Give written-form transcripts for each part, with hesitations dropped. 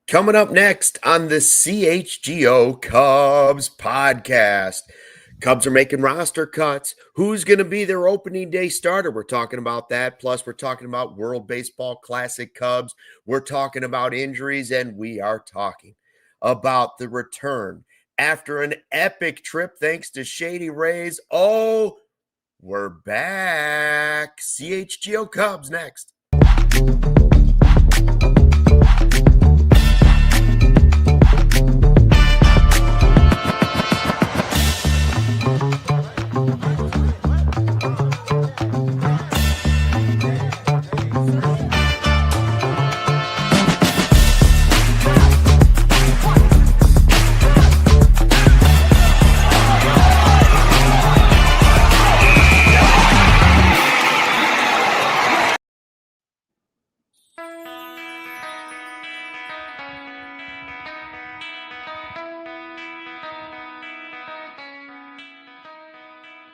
Coming up next on the CHGO Cubs Podcast. Cubs are making roster cuts. Who's going to be their opening day starter? We're talking about that. Plus, we're talking about World Baseball Classic Cubs. We're talking about injuries, and we are talking about the return after an epic trip thanks to Shady Rays. Oh, we're back. CHGO Cubs next.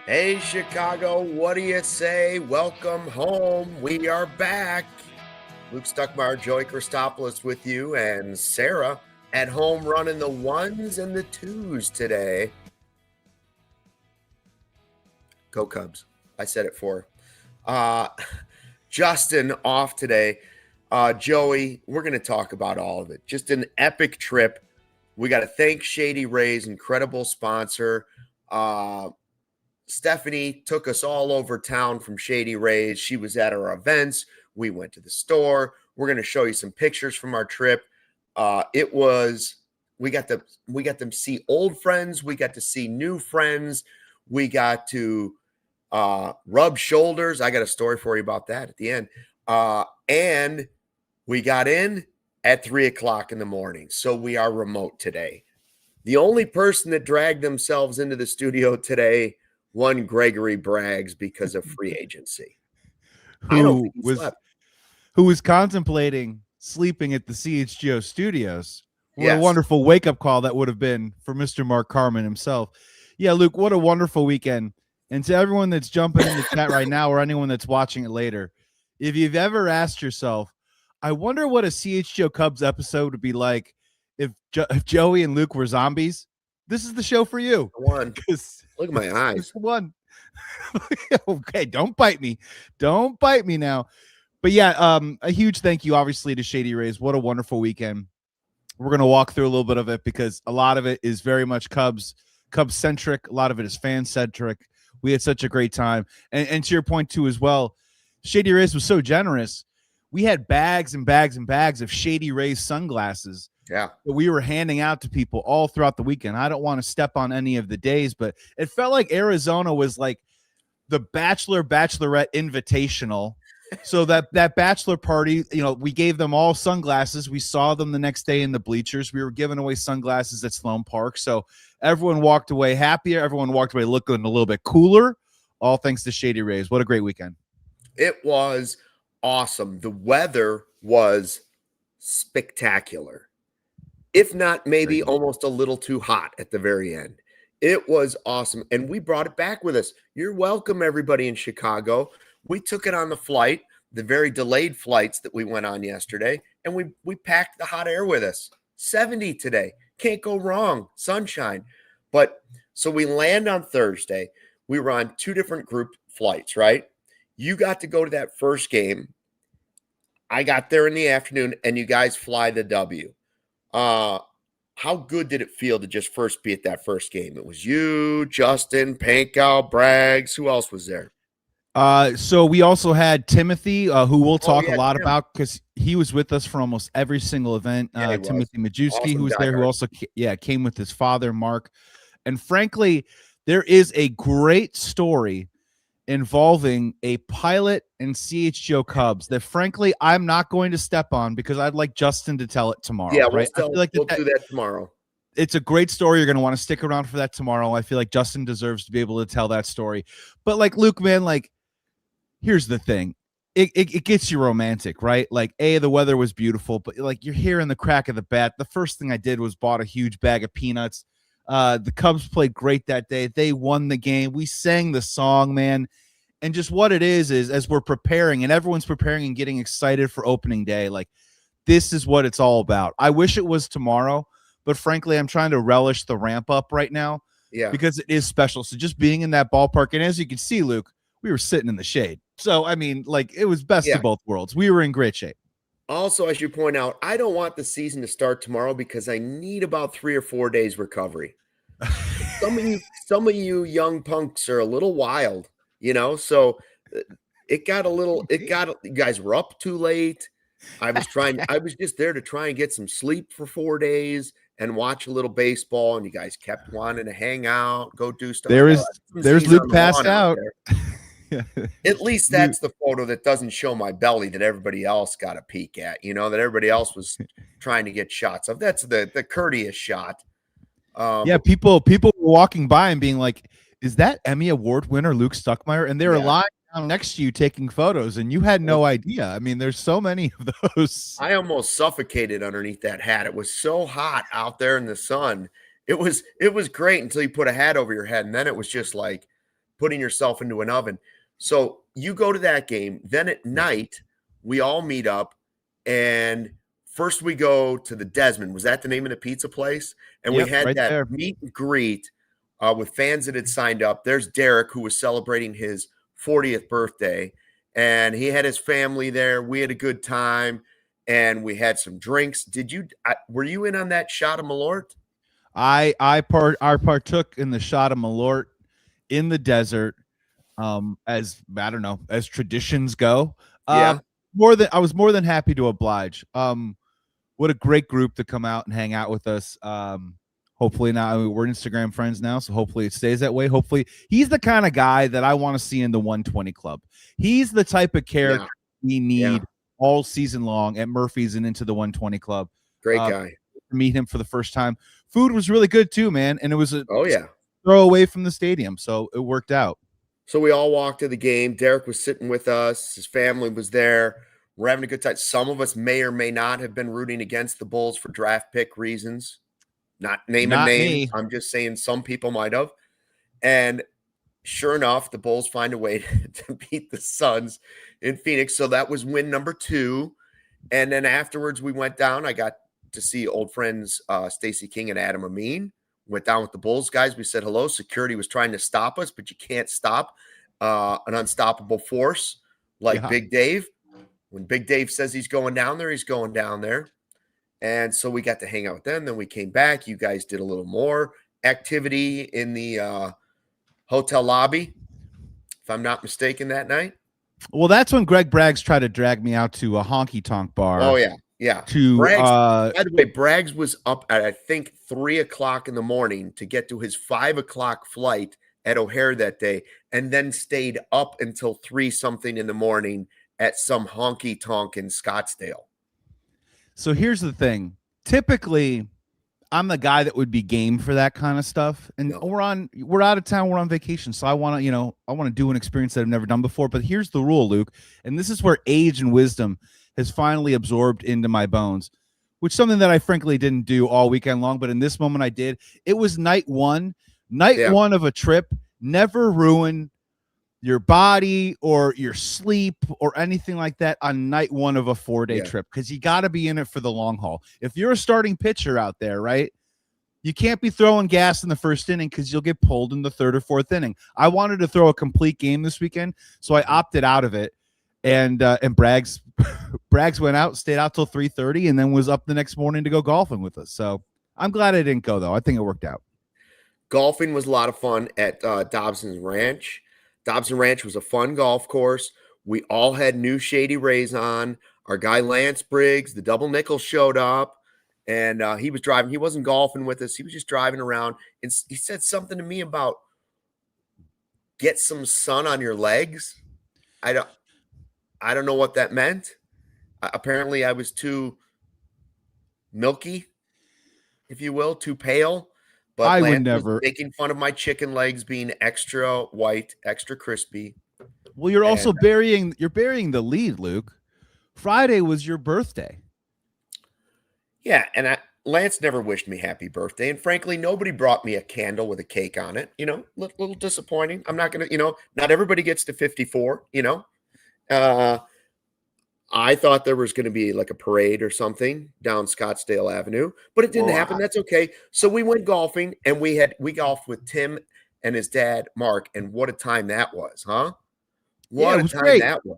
Hey, Chicago, what do you say? Welcome home. We are back. Luke Stuckmeyer, Joey Christopoulos with you, and Sarah at home running the ones and the twos today. Go Cubs. I said it for. Justin off today. Joey, we're going to talk about all of it. Just an epic trip. We got to thank Shady Rays, incredible sponsor. Stephanie took us all over town from Shady Rays. She was at our events. We went to the store. We're going to show you some pictures from our trip. We got to see old friends. We got to see new friends. We got to rub shoulders. I got a story for you about that at the end. And we got in at 3:00 in the morning. So we are remote today. The only person that dragged themselves into the studio today, one Gregory Braggs, because of free agency. Who was contemplating sleeping at the CHGO studios. What a wonderful wake-up call that would have been for Mr. Mark Carman himself. Yeah, Luke, what a wonderful weekend. And to everyone that's jumping in the chat right now or anyone that's watching it later, if you've ever asked yourself, I wonder what a CHGO Cubs episode would be like if Joey and Luke were zombies, this is the show for you. Look at my eyes. One. Okay, don't bite me. Don't bite me now. But yeah, a huge thank you, obviously, to Shady Rays. What a wonderful weekend. We're going to walk through a little bit of it because a lot of it is very much Cubs-centric. A lot of it is fan-centric. We had such a great time. And to your point, too, as well, Shady Rays was so generous. We had bags and bags and bags of Shady Rays sunglasses. Yeah, that we were handing out to people all throughout the weekend. I don't want to step on any of the days, but it felt like Arizona was like the bachelorette invitational. So that bachelor party, we gave them all sunglasses. We saw them the next day in the bleachers. We were giving away sunglasses at Sloan Park. So everyone walked away happier. Everyone walked away looking a little bit cooler, all thanks to Shady Rays. What a great weekend. It was awesome. The weather was spectacular. If not, maybe almost a little too hot at the very end. It was awesome. And we brought it back with us. You're welcome, everybody in Chicago. We took it on the flight, the very delayed flights that we went on yesterday, and we packed the hot air with us. 70 today. Can't go wrong. Sunshine. But so we land on Thursday. We were on two different group flights, right? You got to go to that first game. I got there in the afternoon, and you guys fly the W. How good did it feel to just first be at that first game? It was you, Justin, Pankow, Braggs. Who else was there? So we also had Timothy, who we'll talk a lot about because he was with us for almost every single event. Timothy Majewski, awesome, who was there, who also came with his father, Mark. And frankly, there is a great story involving a pilot and CHGO Cubs that, frankly, I'm not going to step on because I'd like Justin to tell it tomorrow. Yeah, right? we'll do that tomorrow. It's a great story. You're going to want to stick around for that tomorrow. I feel like Justin deserves to be able to tell that story. But like Luke, man, here's the thing. It gets you romantic, right? Like, the weather was beautiful, but you're hearing the crack of the bat. The first thing I did was bought a huge bag of peanuts. The Cubs played great that day. They won the game. We sang the song, man. And just what it is as we're preparing and everyone's preparing and getting excited for opening day, this is what it's all about. I wish it was tomorrow, but frankly, I'm trying to relish the ramp up right now. Yeah. Because it is special. So just being in that ballpark, and as you can see, Luke, we were sitting in the shade. So, I mean, like, it was best of both worlds. We were in great shape. Also, as you point out, I don't want the season to start tomorrow because I need about 3 or 4 days recovery. Some of you young punks are a little wild, so you guys were up too late. I was just there to try and get some sleep for 4 days and watch a little baseball, and you guys kept wanting to hang out, go do stuff. There's Luke passed out. At least that's the photo that doesn't show my belly that everybody else got a peek at, that everybody else was trying to get shots of. That's the courteous shot. People were walking by and being like, is that Emmy Award winner Luke Stuckmeyer? And they were lying down next to you taking photos, and you had no idea. I mean, there's so many of those. I almost suffocated underneath that hat. It was so hot out there in the sun. It was great until you put a hat over your head, and then it was just like putting yourself into an oven. So you go to that game. Then at night, we all meet up, and first we go to the Desmond. Was that the name of the pizza place? And we had right that there. Meet and greet with fans that had signed up. There's Derek, who was celebrating his 40th birthday, and he had his family there. We had a good time, and we had some drinks. Were you in on that shot of Malort? I partook in the shot of Malort in the desert. As traditions go. I was more than happy to oblige. What a great group to come out and hang out with us. Hopefully now we're Instagram friends now, so hopefully it stays that way. Hopefully he's the kind of guy that I want to see in the 120 club. He's the type of character we need all season long at Murphy's and into the 120 club. Great guy. To meet him for the first time. Food was really good too, man, and it was a throw away from the stadium, so it worked out. So we all walked to the game. Derek was sitting with us. His family was there. We're having a good time. Some of us may or may not have been rooting against the Bulls for draft pick reasons. Not naming names. I'm just saying some people might have. And sure enough, the Bulls find a way to beat the Suns in Phoenix. So that was win number 2. And then afterwards, we went down. I got to see old friends Stacey King and Adam Amin. Went down with the Bulls guys. We said hello. Security was trying to stop us, but you can't stop an unstoppable force like Big Dave. When Big Dave says he's going down there, he's going down there. And so we got to hang out with them. Then we came back. You guys did a little more activity in the hotel lobby, if I'm not mistaken, that night. Well, that's when Greg Braggs tried to drag me out to a honky-tonk bar. Oh, yeah. Yeah. Braggs, by the way, Braggs was up at, I think, 3 o'clock in the morning to get to his 5 o'clock flight at O'Hare that day, and then stayed up until 3-something in the morning at some honky tonk in Scottsdale. So here's the thing. Typically, I'm the guy that would be game for that kind of stuff. And we're out of town, we're on vacation. So I want to do an experience that I've never done before. But here's the rule, Luke. And this is where age and wisdom has finally absorbed into my bones, which is something that I frankly didn't do all weekend long, but in this moment I did. It was night one of a trip. Never ruin your body or your sleep or anything like that on night one of a 4-day trip, because you got to be in it for the long haul. If you're a starting pitcher out there, right, you can't be throwing gas in the first inning because you'll get pulled in the 3rd or 4th inning. I wanted to throw a complete game this weekend, so I opted out of it. And Braggs went out, stayed out till 3:30, and then was up the next morning to go golfing with us. So I'm glad I didn't go, though. I think it worked out. Golfing was a lot of fun at Dobson Ranch. Dobson Ranch was a fun golf course. We all had new Shady Rays on. Our guy Lance Briggs, the double nickel, showed up, and he was driving. He wasn't golfing with us. He was just driving around. And he said something to me about get some sun on your legs. I don't know what that meant. Apparently, I was too milky, if you will, too pale. But I Lance would never was making fun of my chicken legs being extra white, extra crispy. Well, you're also burying the lead, Luke. Friday was your birthday. Yeah, and Lance never wished me happy birthday, and frankly, nobody brought me a candle with a cake on it. Little disappointing. I'm not gonna, not everybody gets to 54. I thought there was going to be like a parade or something down Scottsdale Avenue, but it didn't happen. That's okay. So we went golfing, and we golfed with Tim and his dad, Mark, and what a time that was, huh? What a time great. that was.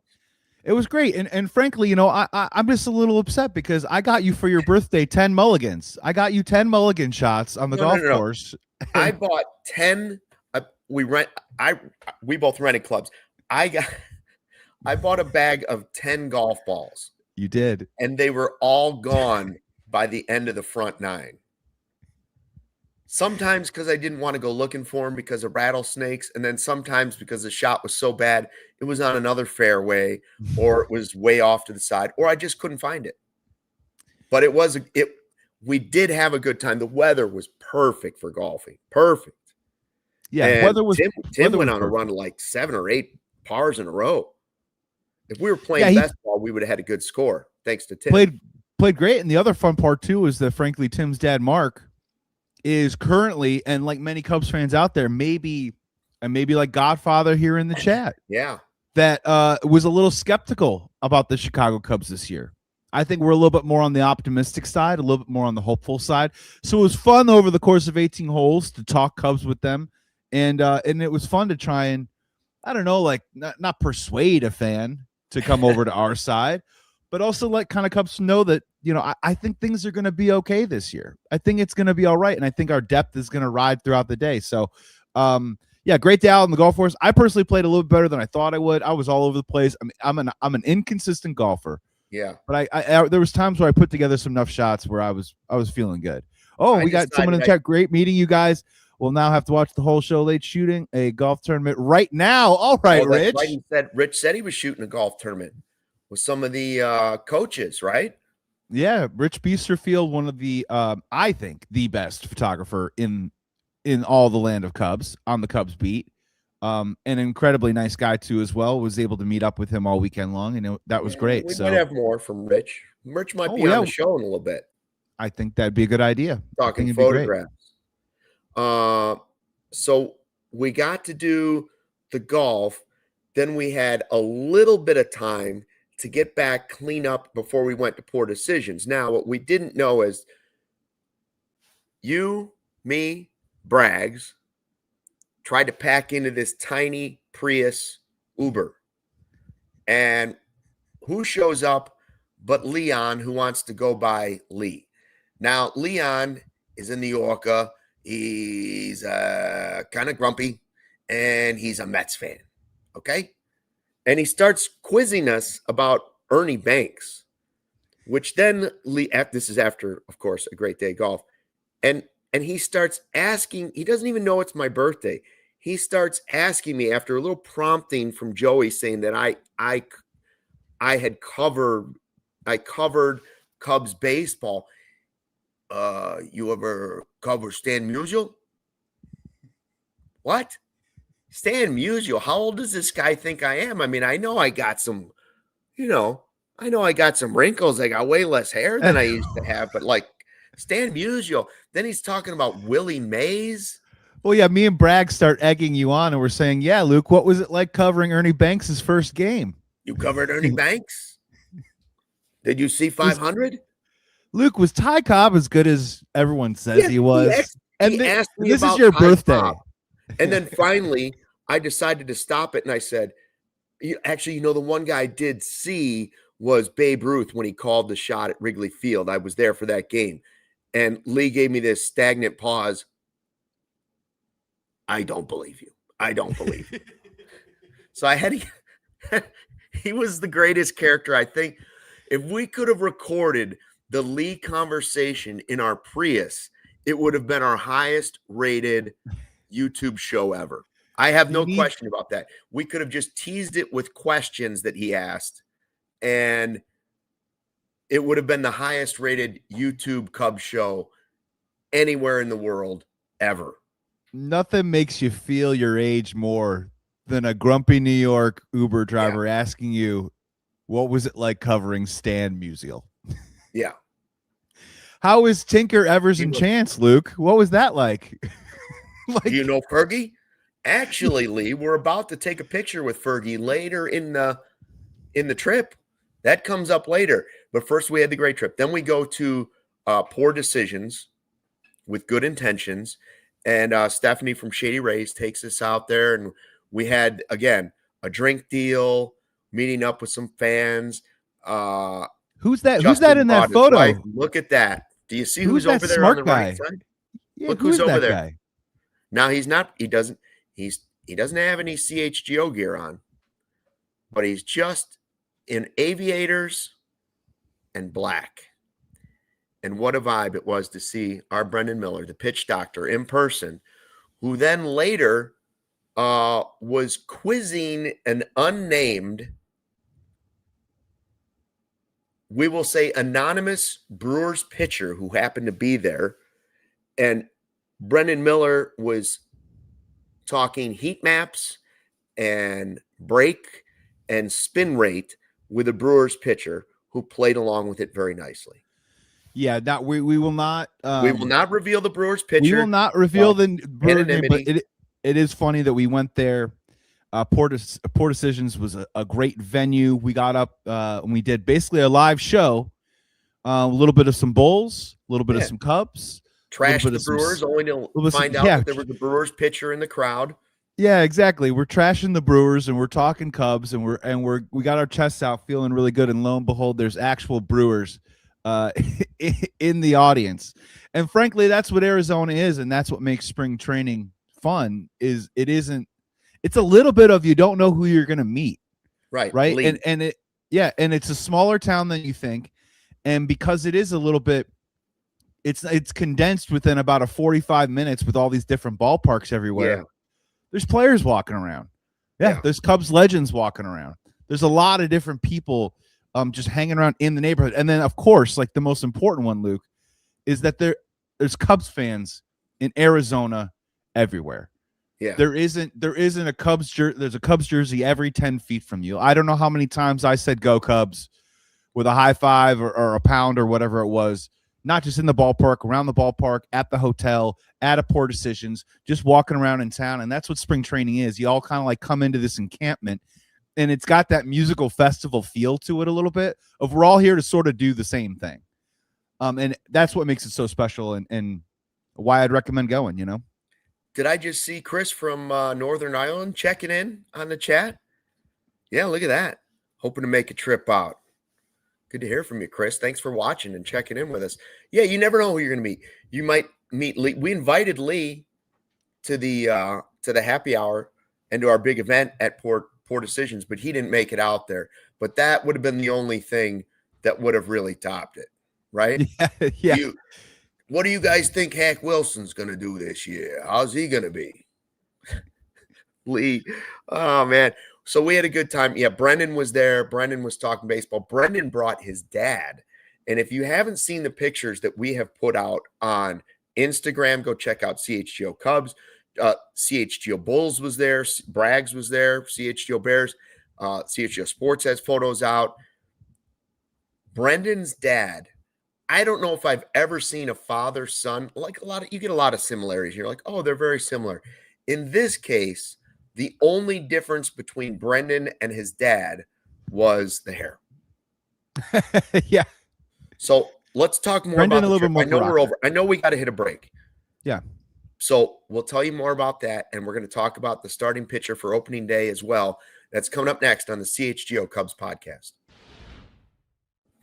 It was great. And frankly, I'm just a little upset because I got you for your birthday 10 mulligans. I got you 10 mulligan shots on the golf course. I bought 10. We both rented clubs. I bought a bag of 10 golf balls. You did. And they were all gone by the end of the front 9. Sometimes because I didn't want to go looking for them because of rattlesnakes. And then sometimes because the shot was so bad, it was on another fairway or it was way off to the side or I just couldn't find it. But we did have a good time. The weather was perfect for golfing. Perfect. Yeah. And weather was Tim went on a run of like 7 or 8 pars in a row. If we were playing best ball, we would have had a good score. Thanks to Tim. Played great. And the other fun part too is that frankly, Tim's dad, Mark, is currently, and like many Cubs fans out there, maybe like Godfather here in the chat. Yeah. That was a little skeptical about the Chicago Cubs this year. I think we're a little bit more on the optimistic side, a little bit more on the hopeful side. So it was fun over the course of 18 holes to talk Cubs with them. And it was fun to try and, I don't know, like not persuade a fan to come over to our side, but also let kind of Cubs know that, I think things are going to be okay this year. I think it's going to be all right. And I think our depth is going to ride throughout the day. So, great day out on the golf course. I personally played a little bit better than I thought I would. I was all over the place. I mean, I'm an inconsistent golfer. Yeah. But I there was times where I put together some enough shots where I was feeling good. Oh, we got someone in the chat. Great meeting you guys. We'll now have to watch the whole show late shooting a golf tournament right now. All right, Rich. Right. Rich said he was shooting a golf tournament with some of the coaches, right? Yeah, Rich Biesterfield, one of the I think the best photographer in all the land of Cubs on the Cubs beat. An incredibly nice guy too as well. Was able to meet up with him all weekend long, and that was great. We might have more from Rich. Rich might be on the show in a little bit. I think that'd be a good idea. Talking photographs. So we got to do the golf. Then we had a little bit of time to get back, clean up before we went to poor decisions. Now, what we didn't know is you, me, Braggs tried to pack into this tiny Prius Uber. And who shows up but Leon, who wants to go by Lee. Now, Leon is a New Yorker. He's kind of grumpy, and he's a Mets fan, okay? And he starts quizzing us about Ernie Banks, which then this is after, of course, a great day of golf. And he starts asking, he doesn't even know it's my birthday. He starts asking me after a little prompting from Joey saying that I covered Cubs baseball. You ever cover Stan Musial? What? Stan Musial? How old does this guy think I am? I mean, I know I got some, wrinkles. I got way less hair than I used to have, but like Stan Musial. Then he's talking about Willie Mays. Well, yeah, me and Bragg start egging you on, and we're saying, yeah, Luke, what was it like covering Ernie Banks' first game? You covered Ernie Banks? Did you see 500? Luke, was Ty Cobb as good as everyone says he was? He asked me this about is your Ty birthday. Cobb. And then finally, I decided to stop it, and I said, actually, the one guy I did see was Babe Ruth when he called the shot at Wrigley Field. I was there for that game. And Lee gave me this stagnant pause. I don't believe you. I don't believe you. So I had he was the greatest character, I think. If we could have recorded the Lee conversation in our Prius, it would have been our highest rated YouTube show ever. I have no question about that. We could have just teased it with questions that he asked, and it would have been the highest rated YouTube Cubs show anywhere in the world ever. Nothing makes you feel your age more than a grumpy New York Uber driver asking you, what was it like covering Stan Musial? Yeah. How is Tinker, Evers, and Chance, Luke? What was that like? Do you know Fergie? Actually, Lee, we're about to take a picture with Fergie later in the trip. That comes up later. But first we had the great trip. Then we go to Poor Decisions with Good Intentions. And Stephanie from Shady Rays takes us out there. And we had, again, a drink deal, meeting up with some fans. Who's that? Who's that in that photo? Wife. Look at that. Do you see who's over there on the right side? Yeah, look who's over there. Guy? Now he doesn't have any CHGO gear on, but he's just in aviators and black. And what a vibe it was to see our Brendan Miller, the pitch doctor, in person, who then later was quizzing an unnamed, we will say anonymous Brewers pitcher who happened to be there. And Brendan Miller was talking heat maps and break and spin rate with a Brewers pitcher who played along with it very nicely. Yeah, we will not reveal the Brewers pitcher. We will not reveal the Brewers name, but it is funny that we went there. Poor Decisions was a great venue. We got up and we did basically a live show. A little bit of some Bulls, a little bit of some Cubs. Trash the Brewers only to find out that there was a Brewers pitcher in the crowd. Yeah, exactly. We're trashing the Brewers and we're talking Cubs and we got our chests out feeling really good. And lo and behold, there's actual Brewers in the audience. And frankly, that's what Arizona is, and that's what makes spring training fun. It's a little bit of you don't know who you're going to meet. Right. And it's a smaller town than you think. And because it is a little bit, it's condensed within about a 45 minutes with all these different ballparks everywhere. Yeah. There's players walking around. Yeah. There's Cubs legends walking around. There's a lot of different people just hanging around in the neighborhood. And then, of course, like the most important one, Luke, is that there's Cubs fans in Arizona everywhere. Yeah. There isn't a Cubs jersey. There's a Cubs jersey every 10 feet from you. I don't know how many times I said "Go Cubs" with a high five or a pound or whatever it was. Not just in the ballpark, around the ballpark, at the hotel, at a Poor Decisions, just walking around in town. And that's what spring training is. You all kind of like come into this encampment, and it's got that musical festival feel to it a little bit of we're all here to sort of do the same thing. And that's what makes it so special and why I'd recommend going, you know? Did I just see Chris from Northern Ireland checking in on the chat? Yeah, look at that. Hoping to make a trip out. Good to hear from you, Chris. Thanks for watching and checking in with us. Yeah, you never know who you're going to meet. You might meet Lee. We invited Lee to the happy hour and to our big event at Poor Decisions, but he didn't make it out there. But that would have been the only thing that would have really topped it, right? Yeah. What do you guys think Hack Wilson's going to do this year? How's he going to be? Lee. Oh, man. So we had a good time. Yeah, Brendan was there. Brendan was talking baseball. Brendan brought his dad. And if you haven't seen the pictures that we have put out on Instagram, go check out CHGO Cubs. CHGO Bulls was there. Braggs was there. CHGO Bears. CHGO Sports has photos out. Brendan's dad, I don't know if I've ever seen a father-son, like you get a lot of similarities. You're like, oh, they're very similar. In this case, the only difference between Brendan and his dad was the hair. Yeah. So let's talk more Brendan about a little bit more. I know we're over. I know we got to hit a break. Yeah. So we'll tell you more about that, and we're going to talk about the starting pitcher for opening day as well. That's coming up next on the CHGO Cubs podcast.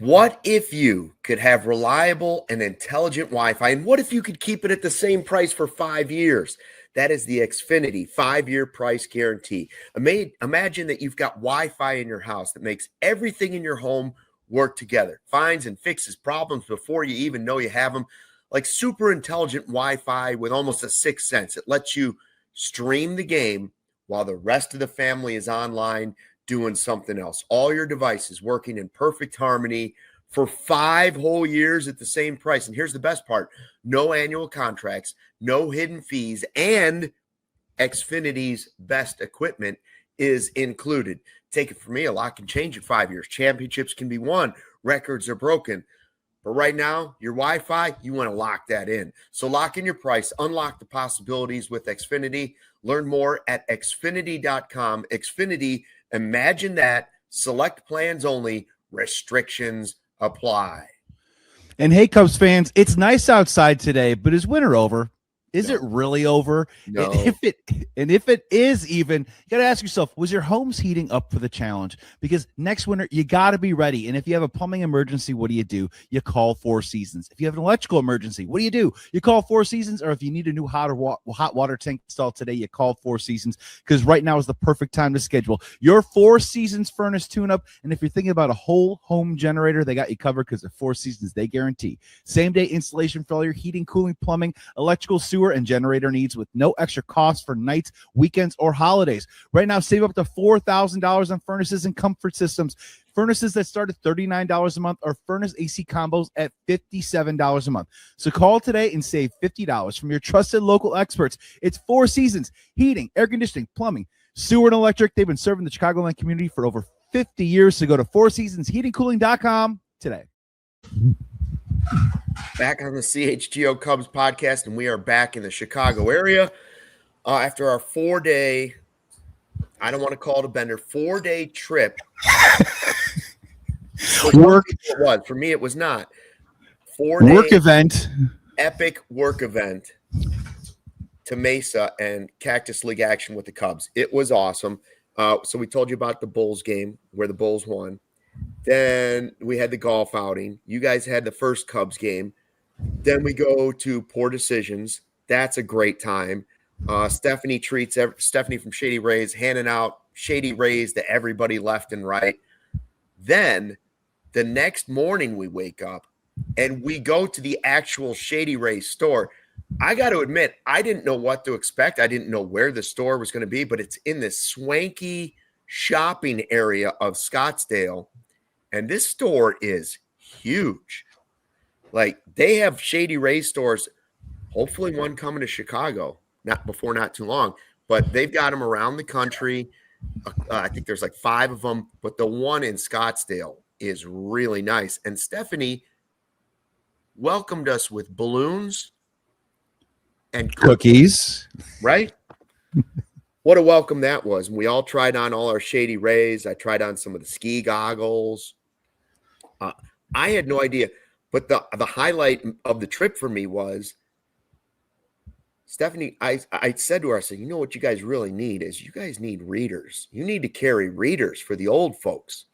What if you could have reliable and intelligent Wi-Fi, and what if you could keep it at the same price for 5 years? That is the Xfinity 5-year price guarantee. Imagine that you've got Wi-Fi in your house that makes everything in your home work together, finds and fixes problems before you even know you have them, like super intelligent Wi-Fi with almost a sixth sense. It lets you stream the game while the rest of the family is online doing something else. All your devices working in perfect harmony for 5 whole years at the same price. And here's the best part. No annual contracts, no hidden fees, and Xfinity's best equipment is included. Take it from me, a lot can change in 5 years. Championships can be won. Records are broken. But right now, your Wi-Fi, you want to lock that in. So lock in your price. Unlock the possibilities with Xfinity. Learn more at xfinity.com. Xfinity, imagine that. Select plans only. Restrictions apply. And hey, Cubs fans, it's nice outside today, but is winter over? Is it really over? No. And if it is even, you got to ask yourself, was your home's heating up for the challenge? Because next winter, you got to be ready. And if you have a plumbing emergency, what do? You call Four Seasons. If you have an electrical emergency, what do? You call Four Seasons. Or if you need a new hot water tank installed today, you call Four Seasons, because right now is the perfect time to schedule your Four Seasons furnace tune-up. And if you're thinking about a whole home generator, they got you covered, because at Four Seasons, they guarantee same-day installation for all your heating, cooling, plumbing, electrical, sewer, and generator needs with no extra cost for nights, weekends, or holidays. Right now, save up to $4,000 on furnaces and comfort systems. Furnaces that start at $39 a month, or furnace AC combos at $57 a month. So call today and save $50 from your trusted local experts. It's Four Seasons heating, air conditioning, plumbing, sewer, and electric. They've been serving the Chicagoland community for over 50 years. So go to fourseasonsheatingcooling.com today. Back on the CHGO Cubs podcast, and we are back in the Chicago area after our 4-day, I don't want to call it a bender, 4-day trip. Work. It was. For me, it was not. 4-day work event. Epic work event to Mesa and Cactus League action with the Cubs. It was awesome. So we told you about the Bulls game where the Bulls won. Then we had the golf outing. You guys had the first Cubs game. Then we go to Poor Decisions. That's a great time. Stephanie from Shady Rays handing out Shady Rays to everybody left and right. Then the next morning we wake up and we go to the actual Shady Rays store. I got to admit, I didn't know what to expect. I didn't know where the store was going to be, but it's in this swanky shopping area of Scottsdale. And this store is huge. Like, they have Shady Rays stores, hopefully one coming to Chicago, not too long, but they've got them around the country. I think there's like 5 of them, but the one in Scottsdale is really nice. And Stephanie welcomed us with balloons and cookies, right? What a welcome that was. And we all tried on all our Shady Rays. I tried on some of the ski goggles. I had no idea, but the highlight of the trip for me was Stephanie. I said to her, I said, you know what you guys really need is you guys need readers. You need to carry readers for the old folks.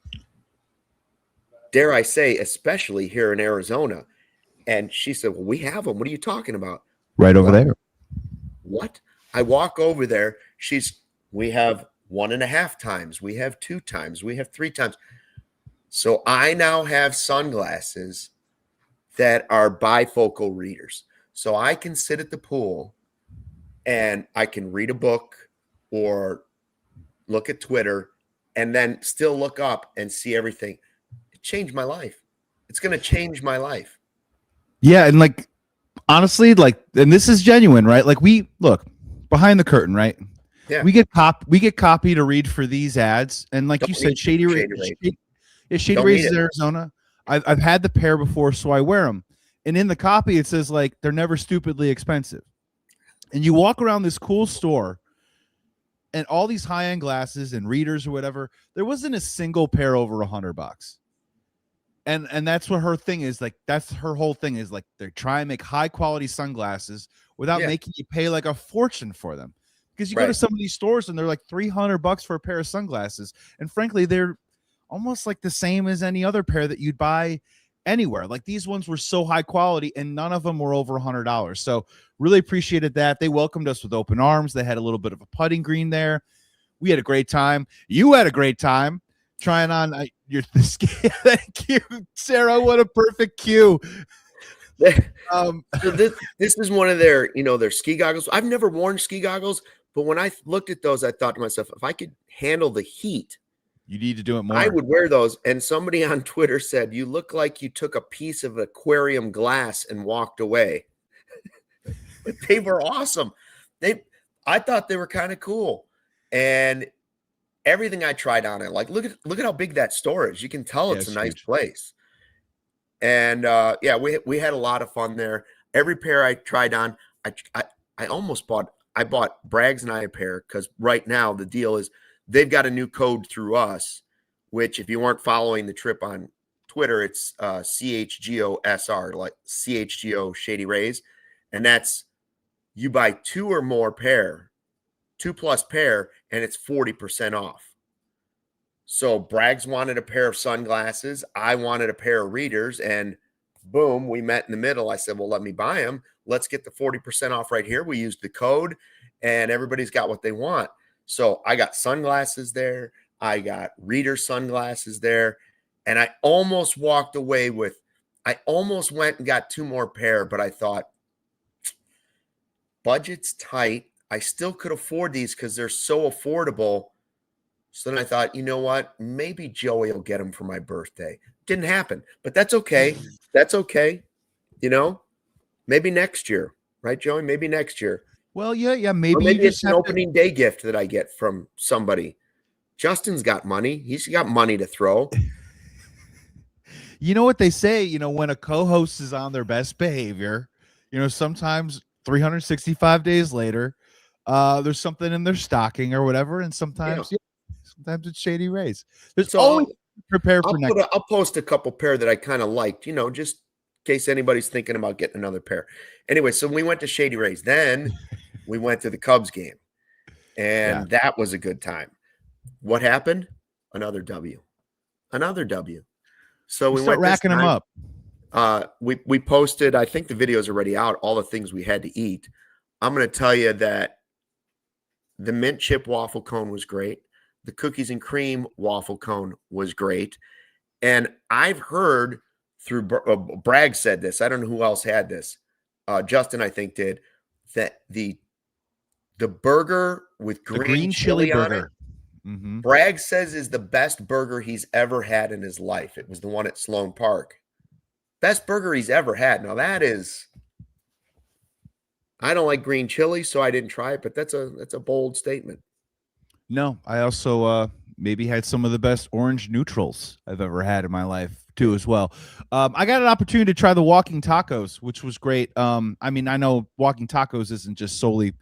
Dare I say, especially here in Arizona. And she said, well, we have them. What are you talking about? Right over there. What? I walk over there. We have 1.5 times. We have 2 times. We have 3 times. So I now have sunglasses that are bifocal readers. So I can sit at the pool and I can read a book or look at Twitter and then still look up and see everything. It changed my life. It's going to change my life. Yeah. And like, honestly, like, and this is genuine, right? Like, we look behind the curtain, right? Yeah. We get copy to read for these ads. And like you said, Shady Rays is Arizona. I've had the pair before, so I wear them. And in the copy, it says like they're never stupidly expensive. And you walk around this cool store and all these high-end glasses and readers or whatever, there wasn't a single pair over $100. And that's what her thing is. Like, that's her whole thing is like they're trying to make high-quality sunglasses without making you pay like a fortune for them. Because you go to some of these stores and they're like $300 for a pair of sunglasses. And frankly, they're almost like the same as any other pair that you'd buy anywhere. Like, these ones were so high quality and none of them were over $100. So really appreciated that. They welcomed us with open arms. They had a little bit of a putting green there. We had a great time. You had a great time trying on your Thank you, Sarah. What a perfect cue. So this is one of their, their ski goggles. I've never worn ski goggles, but when I looked at those, I thought to myself, if I could handle the heat, you need to do it more. I would wear those. And somebody on Twitter said, you look like you took a piece of aquarium glass and walked away. But they were awesome. I thought they were kind of cool. And everything I tried on it, like, look at how big that store is. You can tell it's a nice place. And we had a lot of fun there. Every pair I tried on, I bought Braggs and I a pair, because right now the deal is they've got a new code through us which if you weren't following the trip on Twitter, it's CHGO SR, like CHGO Shady Rays. And that's you buy 2 or more pair, 2+ pair, and it's 40% off. So Braggs wanted a pair of sunglasses. I wanted a pair of readers, and boom, we met in the middle. I said, well, let me buy them. Let's get the 40% off right here. We used the code, and everybody's got what they want. So I got sunglasses there. I got reader sunglasses there. And I almost walked away I almost went and got 2 more pair, but I thought, budget's tight. I still could afford these because they're so affordable. So then I thought, you know what? Maybe Joey will get them for my birthday. Didn't happen, but that's okay. That's okay. Maybe next year, right, Joey? Maybe next year. Well, yeah. Maybe it's an opening day gift that I get from somebody. Justin's got money. He's got money to throw. You know what they say, when a co-host is on their best behavior, sometimes 365 days later, there's something in their stocking or whatever. And sometimes, sometimes it's Shady Rays. There's always prepare for next. I'll post a couple pair that I kind of liked, just in case anybody's thinking about getting another pair. Anyway, so we went to Shady Rays. Then we went to the Cubs game, and that was a good time. What happened? Another W. So we went racking them up. We posted, I think the video's already out, all the things we had to eat. I'm going to tell you that the mint chip waffle cone was great. The cookies and cream waffle cone was great. And I've heard through Bragg said this. I don't know who else had this. Justin, I think, did that the burger with green chili burger. On it. Mm-hmm. Bragg says is the best burger he's ever had in his life. It was the one at Sloan Park. Best burger he's ever had. Now that is, I don't like green chili, so I didn't try it, but that's a bold statement. No, I also maybe had some of the best orange neutrals I've ever had in my life too as well. I got an opportunity to try the walking tacos, which was great. I know walking tacos isn't just solely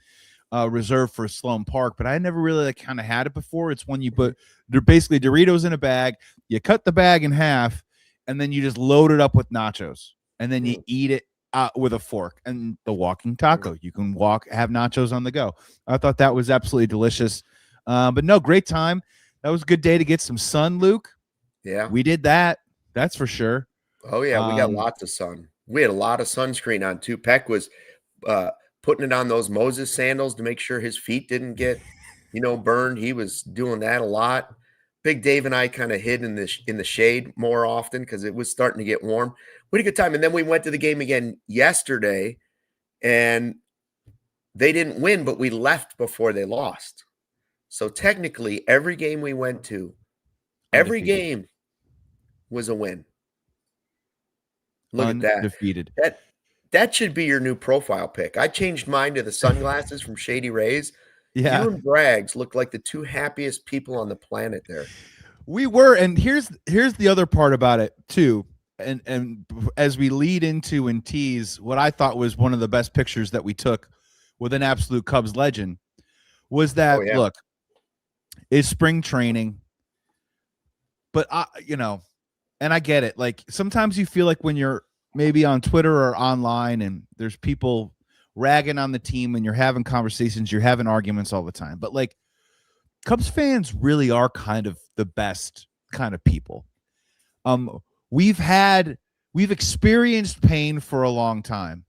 reserved for Sloan Park, but I never really kind of had it before. It's when you put basically Doritos in a bag, you cut the bag in half, and then you just load it up with nachos, and then you eat it with a fork. And the walking taco, you can have nachos on the go. I thought that was absolutely delicious. But no, great time. That was a good day to get some sun, Luke. Yeah, we did that. That's for sure. Oh yeah, we got lots of sun. We had a lot of sunscreen on too. Peck was putting it on those Moses sandals to make sure his feet didn't get, burned. He was doing that a lot. Big Dave and I kind of hid in the shade more often because it was starting to get warm. We had a good time. And then we went to the game again yesterday, and they didn't win, but we left before they lost. So technically, every game we went to, every game was a win. Look at that. Undefeated. That should be your new profile pic. I changed mine to the sunglasses from Shady Rays. Yeah. You and Braggs look like the 2 happiest people on the planet there. We were, and here's the other part about it too. And as we lead into and tease what I thought was one of the best pictures that we took with an absolute Cubs legend was that, look, it's spring training, but and I get it. Like sometimes you feel like when you're maybe on Twitter or online and there's people ragging on the team and you're having conversations, you're having arguments all the time. But like Cubs fans really are kind of the best kind of people. We've experienced pain for a long time,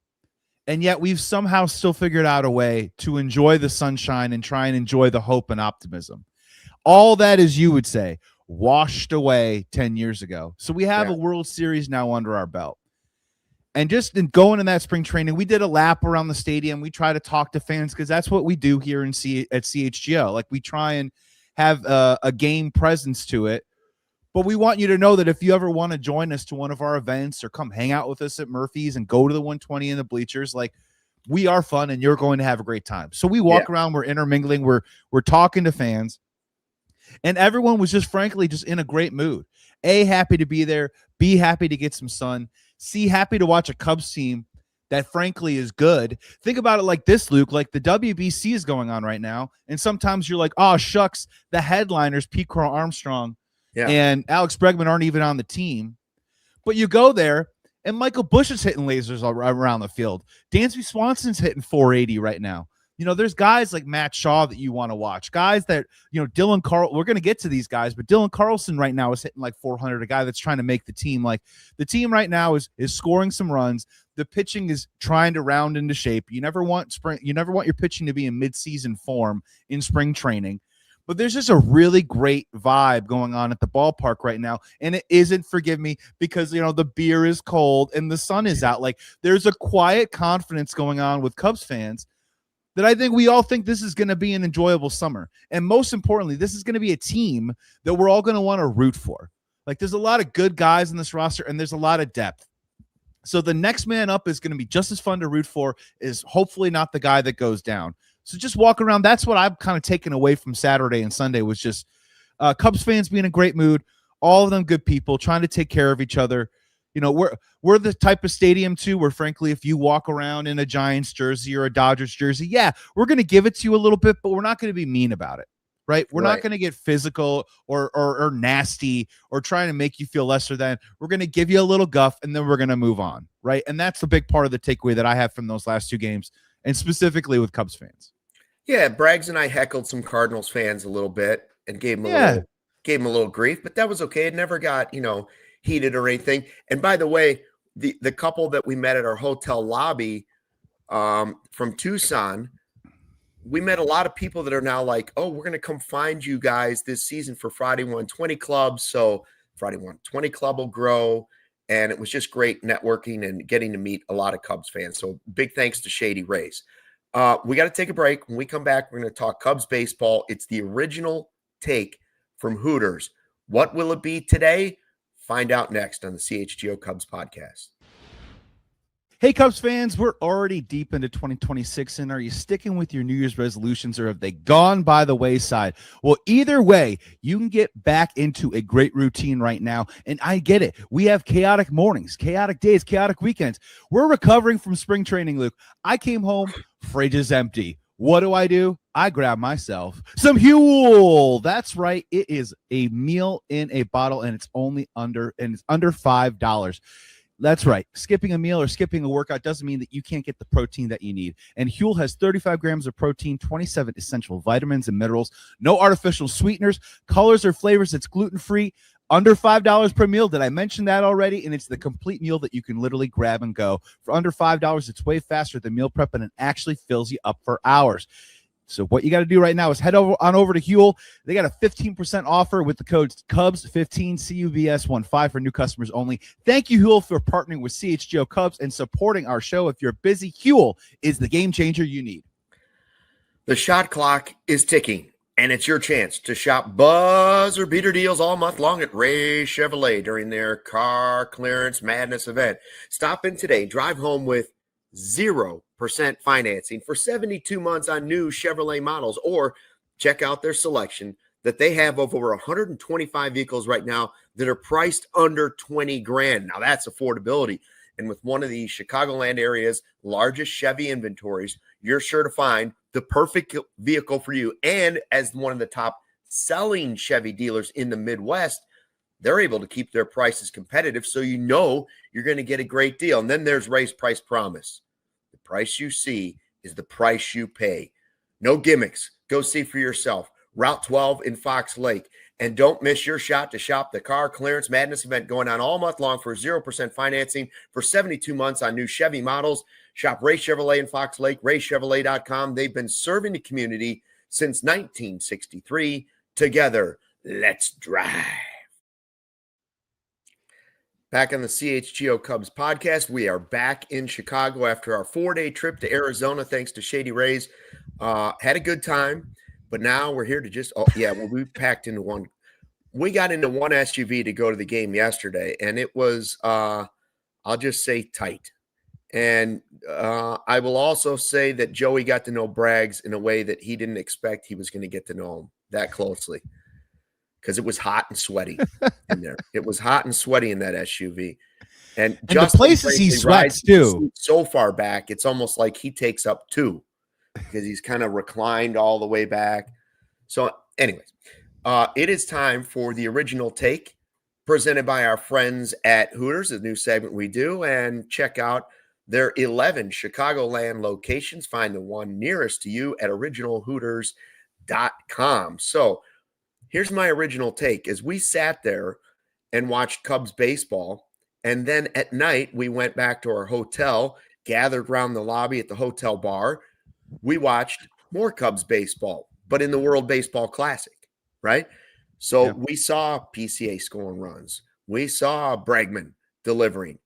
and yet we've somehow still figured out a way to enjoy the sunshine and try and enjoy the hope and optimism. All that, as you would say, washed away 10 years ago. So we have a World Series now under our belt. And just in going in that spring training, we did a lap around the stadium. We try to talk to fans because that's what we do here at CHGO. Like we try and have a game presence to it. But we want you to know that if you ever want to join us to one of our events or come hang out with us at Murphy's and go to the 120 in the bleachers, like we are fun and you're going to have a great time. So we walk around, we're intermingling, we're talking to fans. And everyone was just frankly just in a great mood. A, happy to be there. B, happy to get some sun. C, happy to watch a Cubs team that frankly is good. Think about it like this, Luke. Like the WBC is going on right now. And sometimes you're like, oh, shucks, the headliners, Pete Crow Armstrong, and Alex Bregman aren't even on the team. But you go there, and Michael Busch is hitting lasers around the field. Dansby Swanson's hitting 480 right now. There's guys like Matt Shaw that you want to watch. Guys that, Dylan Carl. We're going to get to these guys, but Dylan Carlson right now is hitting like 400. A guy that's trying to make the team. Like the team right now is scoring some runs. The pitching is trying to round into shape. You never want your pitching to be in mid-season form in spring training. But there's just a really great vibe going on at the ballpark right now. And it isn't, forgive me, because, the beer is cold and the sun is out. Like there's a quiet confidence going on with Cubs fans that I think we all think this is going to be an enjoyable summer. And most importantly, this is going to be a team that we're all going to want to root for. Like there's a lot of good guys in this roster and there's a lot of depth. So the next man up is going to be just as fun to root for, is hopefully not the guy that goes down. So just walk around. That's what I've kind of taken away from Saturday and Sunday, was just Cubs fans being in a great mood, all of them good people, trying to take care of each other. We're the type of stadium too where, frankly, if you walk around in a Giants jersey or a Dodgers jersey, yeah, we're going to give it to you a little bit, but we're not going to be mean about it, right? We're not going to get physical or nasty or trying to make you feel lesser than. We're going to give you a little guff and then we're going to move on, right? And that's the big part of the takeaway that I have from those last two games, and specifically with Cubs fans. Yeah, Braggs and I heckled some Cardinals fans a little bit and gave them a little grief, but that was okay. It never got, heated or anything. And by the way, the couple that we met at our hotel lobby from Tucson, we met a lot of people that are now like, oh, we're going to come find you guys this season for Friday 120 Club. So Friday 120 Club will grow. And it was just great networking and getting to meet a lot of Cubs fans. So big thanks to Shady Rays. We got to take a break. When we come back, we're going to talk Cubs baseball. It's the original take from Hooters. What will it be today? Find out next on the CHGO Cubs Podcast. Hey, Cubs fans, we're already deep into 2026, and are you sticking with your New Year's resolutions, or have they gone by the wayside? Well, either way, you can get back into a great routine right now, and I get it. We have chaotic mornings, chaotic days, chaotic weekends. We're recovering from spring training, Luke. I came home, fridge is empty. What do? I grab myself some Huel. That's right. It is a meal in a bottle, and it's under $5. That's right. Skipping a meal or skipping a workout doesn't mean that you can't get the protein that you need. And Huel has 35 grams of protein, 27 essential vitamins and minerals, no artificial sweeteners, colors or flavors. It's gluten-free, under $5 per meal. Did I mention that already? And it's the complete meal that you can literally grab and go. For under $5, it's way faster than meal prep, and it actually fills you up for hours. So what you got to do right now is head over to Huel. They got a 15% offer with the code CUBS15, CUBS15 for new customers only. Thank you, Huel, for partnering with CHGO Cubs and supporting our show. If you're busy, Huel is the game changer you need. The shot clock is ticking, and it's your chance to shop buzzer beater deals all month long at Ray Chevrolet during their car clearance madness event. Stop in today, drive home with 0% financing for 72 months on new Chevrolet models, or check out their selection that they have of over 125 vehicles right now that are priced under 20 grand. Now that's affordability. And with one of the Chicagoland area's largest Chevy inventories, you're sure to find the perfect vehicle for you. And as one of the top selling Chevy dealers in the Midwest, they're able to keep their prices competitive, so you know you're going to get a great deal. And then there's Ray's Price Promise. The price you see is the price you pay. No gimmicks. Go see for yourself. Route 12 in Fox Lake. And don't miss your shot to shop the car clearance madness event going on all month long for 0% financing for 72 months on new Chevy models. Shop Ray Chevrolet in Fox Lake, raychevrolet.com. They've been serving the community since 1963. Together, let's drive. Back on the CHGO Cubs podcast. We are back in Chicago after our 4-day trip to Arizona, thanks to Shady Rays. Had a good time, but now we're here to we packed into one. We got into one SUV to go to the game yesterday, and it was, I'll just say, tight. And I will also say that Joey got to know Braggs in a way that he didn't expect he was going to get to know him that closely. Because it was hot and sweaty in there. It was hot and sweaty in that SUV. And just the places he sweats too. So far back, it's almost like he takes up two because he's kind of reclined all the way back. So anyways, It is time for the original take presented by our friends at Hooters, a new segment we do, and check out their 11 Chicagoland locations. Find the one nearest to you at originalhooters.com. So here's my original take. As we sat there and watched Cubs baseball, and then at night we went back to our hotel, gathered around the lobby at the hotel bar. We watched more Cubs baseball, but in the World Baseball Classic, right? So we saw PCA scoring runs. We saw Bregman delivering.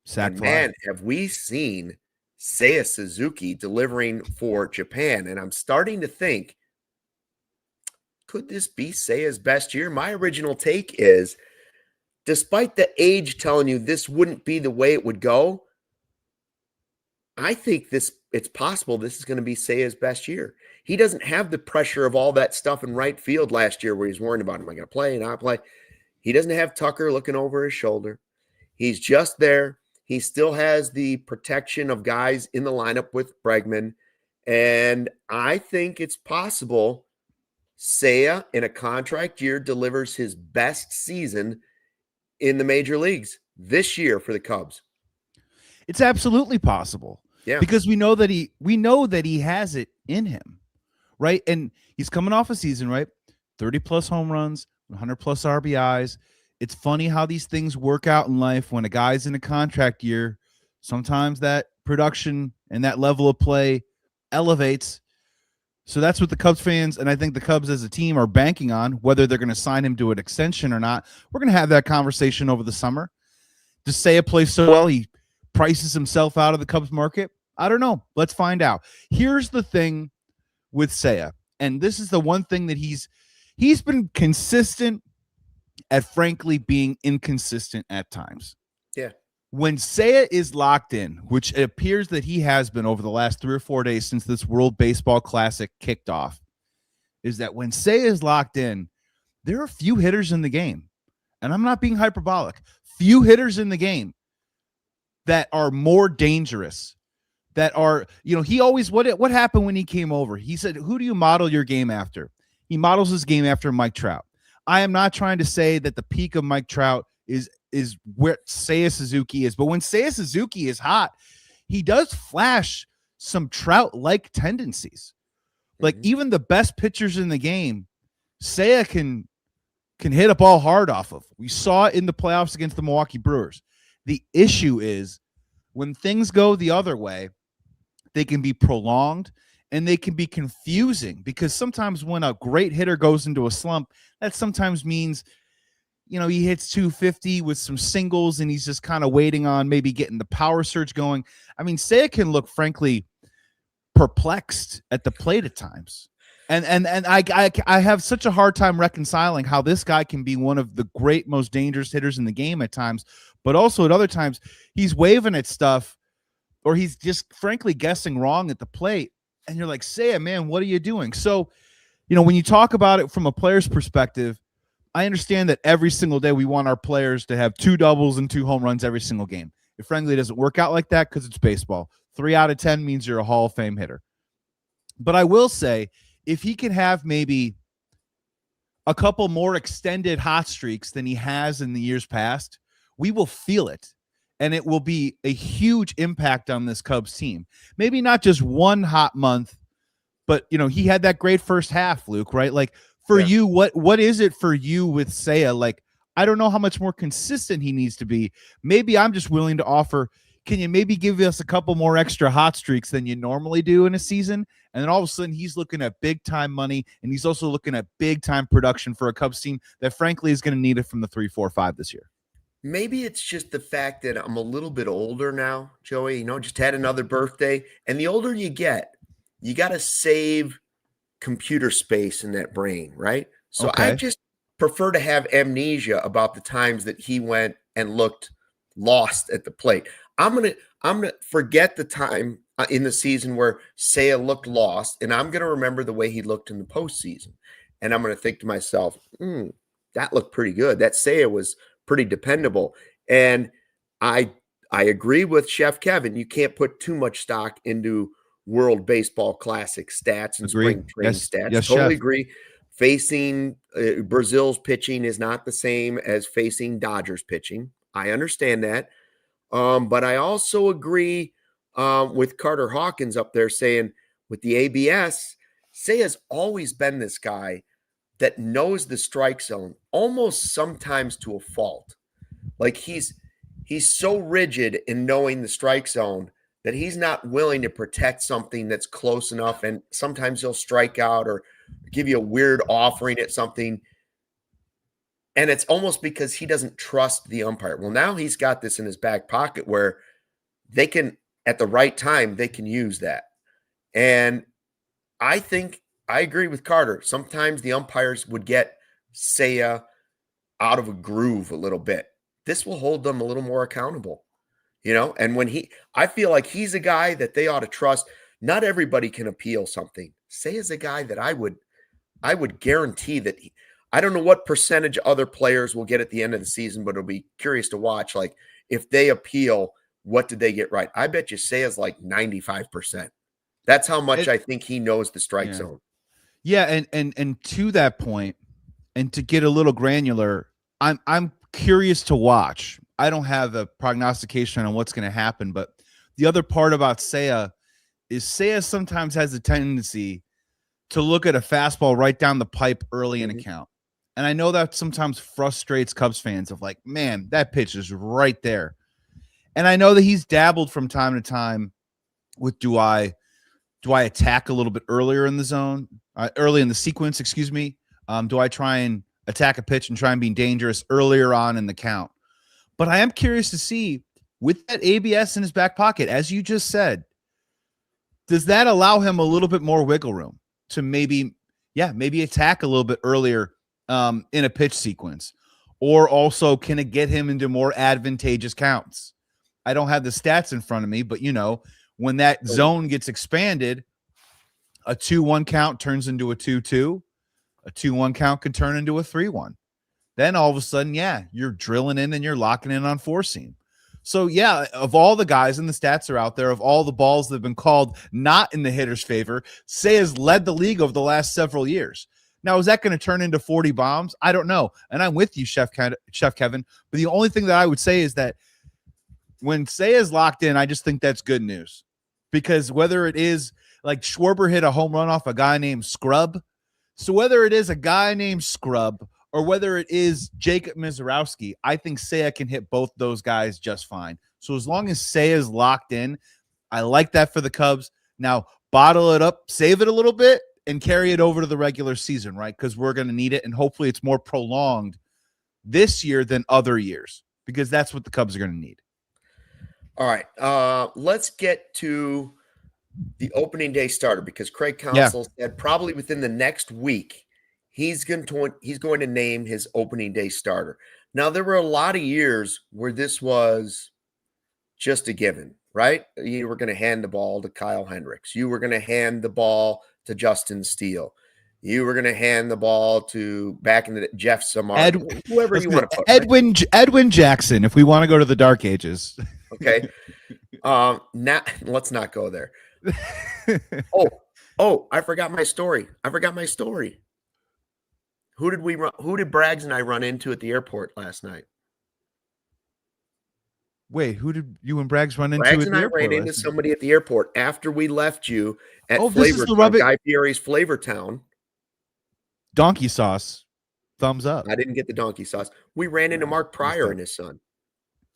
Sack fly. Man, have we seen Seiya Suzuki delivering for Japan? And I'm starting to think, could this be Seiya's best year? My original take is, despite the age telling you this wouldn't be the way it would go, I think it's possible this is going to be Seiya's best year. He doesn't have the pressure of all that stuff in right field last year where he's worrying about, am I going to play, not play? He doesn't have Tucker looking over his shoulder. He's just there. He still has the protection of guys in the lineup with Bregman. And I think it's possible Seiya, in a contract year, delivers his best season in the major leagues this year for the Cubs. It's absolutely possible. Yeah. Because we know that he has it in him, right? And he's coming off a season, right? 30 plus home runs, 100 plus RBIs. It's funny how these things work out in life when a guy's in a contract year. Sometimes that production and that level of play elevates. So that's what the Cubs fans, and I think the Cubs as a team, are banking on, whether they're going to sign him to an extension or not. We're going to have that conversation over the summer. Does Seiya play so well he prices himself out of the Cubs market? I don't know. Let's find out. Here's the thing with Seiya, and this is the one thing that he's been consistent at, frankly, being inconsistent at times. Yeah. When Seiya is locked in, which it appears that he has been over the last 3 or 4 days since this World Baseball Classic kicked off, is that when Seiya is locked in, there are few hitters in the game, and I'm not being hyperbolic, few hitters in the game that are more dangerous, that are, he always, what happened when he came over? He said, who do you model your game after? He models his game after Mike Trout. I am not trying to say that the peak of Mike Trout is where Seiya Suzuki is, but when Seiya Suzuki is hot, he does flash some Trout-like tendencies. Like even the best pitchers in the game, Seiya can hit a ball hard off of. We saw it in the playoffs against the Milwaukee Brewers. The issue is when things go the other way, they can be prolonged and they can be confusing, because sometimes when a great hitter goes into a slump, that sometimes means, he hits 250 with some singles and he's just kind of waiting on maybe getting the power surge going. I mean, Seiya can look, frankly, perplexed at the plate at times. And I have such a hard time reconciling how this guy can be one of the great, most dangerous hitters in the game at times, but also at other times he's waving at stuff or he's just, frankly, guessing wrong at the plate. And you're like, Seiya, man, what are you doing? So, when you talk about it from a player's perspective, I understand that every single day we want our players to have 2 doubles and 2 home runs every single game. It frankly doesn't work out like that because it's baseball. 3 out of 10 means you're a Hall of Fame hitter. But I will say, if he can have maybe a couple more extended hot streaks than he has in the years past, we will feel it. And it will be a huge impact on this Cubs team. Maybe not just one hot month, but, he had that great first half, Luke, right? Like, for you, what is it for you with Seiya? Like, I don't know how much more consistent he needs to be. Maybe I'm just willing to offer, can you maybe give us a couple more extra hot streaks than you normally do in a season? And then all of a sudden he's looking at big time money, and he's also looking at big time production for a Cubs team that frankly is going to need it from the 3-4-5 this year. Maybe it's just the fact that I'm a little bit older now, Joey, just had another birthday. And the older you get, you got to save computer space in that brain, right? So I just prefer to have amnesia about the times that he went and looked lost at the plate. I'm gonna forget the time in the season where Seiya looked lost, and I'm gonna remember the way he looked in the postseason. And I'm gonna think to myself, that looked pretty good. That Seiya was pretty dependable. And I agree with Chef Kevin. You can't put too much stock into World Baseball Classic stats and spring training stats. Yes, totally Chef. agree. facing Brazil's pitching is not the same as facing Dodgers pitching. I understand that. But I also agree with Carter Hawkins up there saying with the ABS, Seiya's always been this guy that knows the strike zone almost sometimes to a fault. Like he's so rigid in knowing the strike zone that he's not willing to protect something that's close enough. And sometimes he'll strike out or give you a weird offering at something. And it's almost because he doesn't trust the umpire. Well, now he's got this in his back pocket where they can, at the right time, they can use that. And I think I agree with Carter. Sometimes the umpires would get Seiya out of a groove a little bit. This will hold them a little more accountable, and when I feel like he's a guy that they ought to trust. Not everybody can appeal something. Seiya's a guy that I would guarantee that I don't know what percentage other players will get at the end of the season, but it'll be curious to watch. Like if they appeal, what did they get right? I bet you Seiya's like 95%. That's how much I think he knows the strike zone. Yeah, and to that point, and to get a little granular, I'm curious to watch. I don't have a prognostication on what's going to happen, but the other part about Seiya is Seiya sometimes has a tendency to look at a fastball right down the pipe early in a count. And I know that sometimes frustrates Cubs fans of like, man, that pitch is right there. And I know that he's dabbled from time to time with do I attack a little bit earlier in the zone, early in the sequence, excuse me? Do I try and attack a pitch and try and be dangerous earlier on in the count? But I am curious to see, with that ABS in his back pocket, as you just said, does that allow him a little bit more wiggle room to maybe attack a little bit earlier in a pitch sequence? Or also, can it get him into more advantageous counts? I don't have the stats in front of me, but when that zone gets expanded, a 2-1 count turns into a 2-2. A 2-1 count could turn into a 3-1. Then all of a sudden, you're drilling in and you're locking in on four seam. So, of all the guys, and the stats are out there, of all the balls that have been called not in the hitter's favor, Seiya's led the league over the last several years. Now, is that going to turn into 40 bombs? I don't know. And I'm with you, Chef Kevin. But the only thing that I would say is that when Seiya's locked in, I just think that's good news. Because whether it is like Schwarber hit a home run off a guy named Scrub, so whether it is a guy named Scrub or whether it is Jacob Mizorowski, I think Seiya can hit both those guys just fine. So as long as Seiya's locked in, I like that for the Cubs. Now, bottle it up, save it a little bit, and carry it over to the regular season, right? Because we're going to need it, and hopefully it's more prolonged this year than other years, because that's what the Cubs are going to need. All right, let's get to the opening day starter, because Craig Counsell said probably within the next week he's going to name his opening day starter. Now, there were a lot of years where this was just a given, right? You were going to hand the ball to Kyle Hendricks. You were going to hand the ball to Justin Steele. You were going to hand the ball to back in the Jeff Samar, whoever you want to put. Edwin Jackson, if we want to go to the dark ages. Okay. Now let's not go there. Oh, I forgot my story. Who did Braggs and I run into at the airport last night? Wait, who did you and Braggs run into Braggs at the airport? I ran into somebody at the airport after we left you at Guy Fieri's Flavor Town. Donkey sauce. Thumbs up. I didn't get the donkey sauce. We ran into Mark Pryor and his son.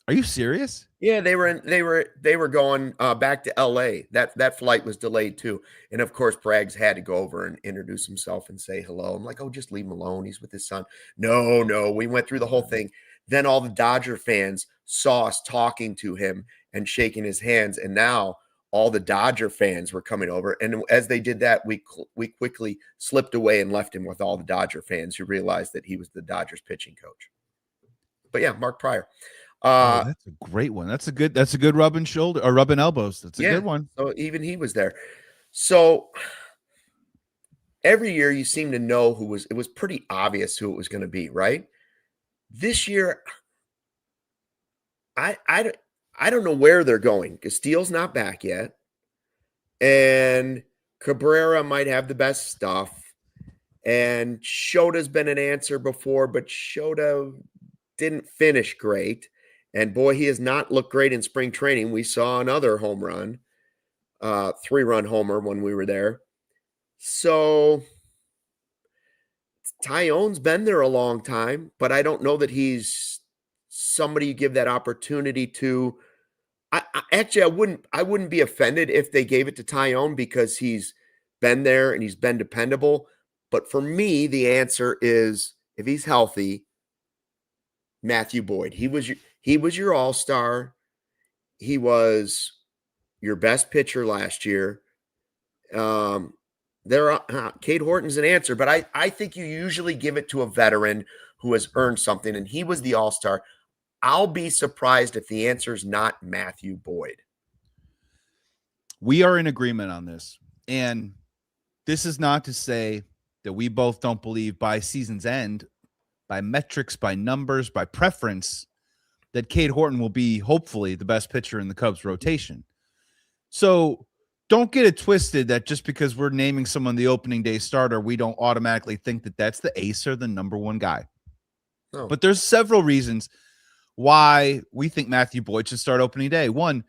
Are you serious? Yeah, they were going back to LA. That flight was delayed too. And of course, Braggs had to go over and introduce himself and say hello. I'm like, oh, just leave him alone. He's with his son. No. We went through the whole thing. Then all the Dodger fans saw us talking to him and shaking his hands. And now all the Dodger fans were coming over. And as they did that, we quickly slipped away and left him with all the Dodger fans who realized that he was the Dodgers pitching coach. But yeah, Mark Pryor. That's a great one. That's a good rubbing shoulder or rubbing elbows. That's a good one. So even he was there. So every year you seem to know it was pretty obvious who it was going to be, right? This year, I don't know where they're going. Castillo's not back yet. And Cabrera might have the best stuff. And Shota's been an answer before, but Shota didn't finish great. And boy, he has not looked great in spring training. We saw another home run, 3-run homer when we were there. So Tyone's been there a long time, but I don't know that he's somebody you give that opportunity to. I wouldn't be offended if they gave it to Tyone because he's been there and he's been dependable. But for me, the answer is if he's healthy, Matthew Boyd. He was your all-star. He was your best pitcher last year. Cade Horton's an answer, but I think you usually give it to a veteran who has earned something, and he was the all-star. I'll be surprised if the answer is not Matthew Boyd. We are in agreement on this. And this is not to say that we both don't believe by season's end, by metrics, by numbers, by preference, that Cade Horton will be hopefully the best pitcher in the Cubs rotation. So don't get it twisted that just because we're naming someone the opening day starter, we don't automatically think that that's the ace or the number one guy. No. But there's several reasons why we think Matthew Boyd should start opening day. One,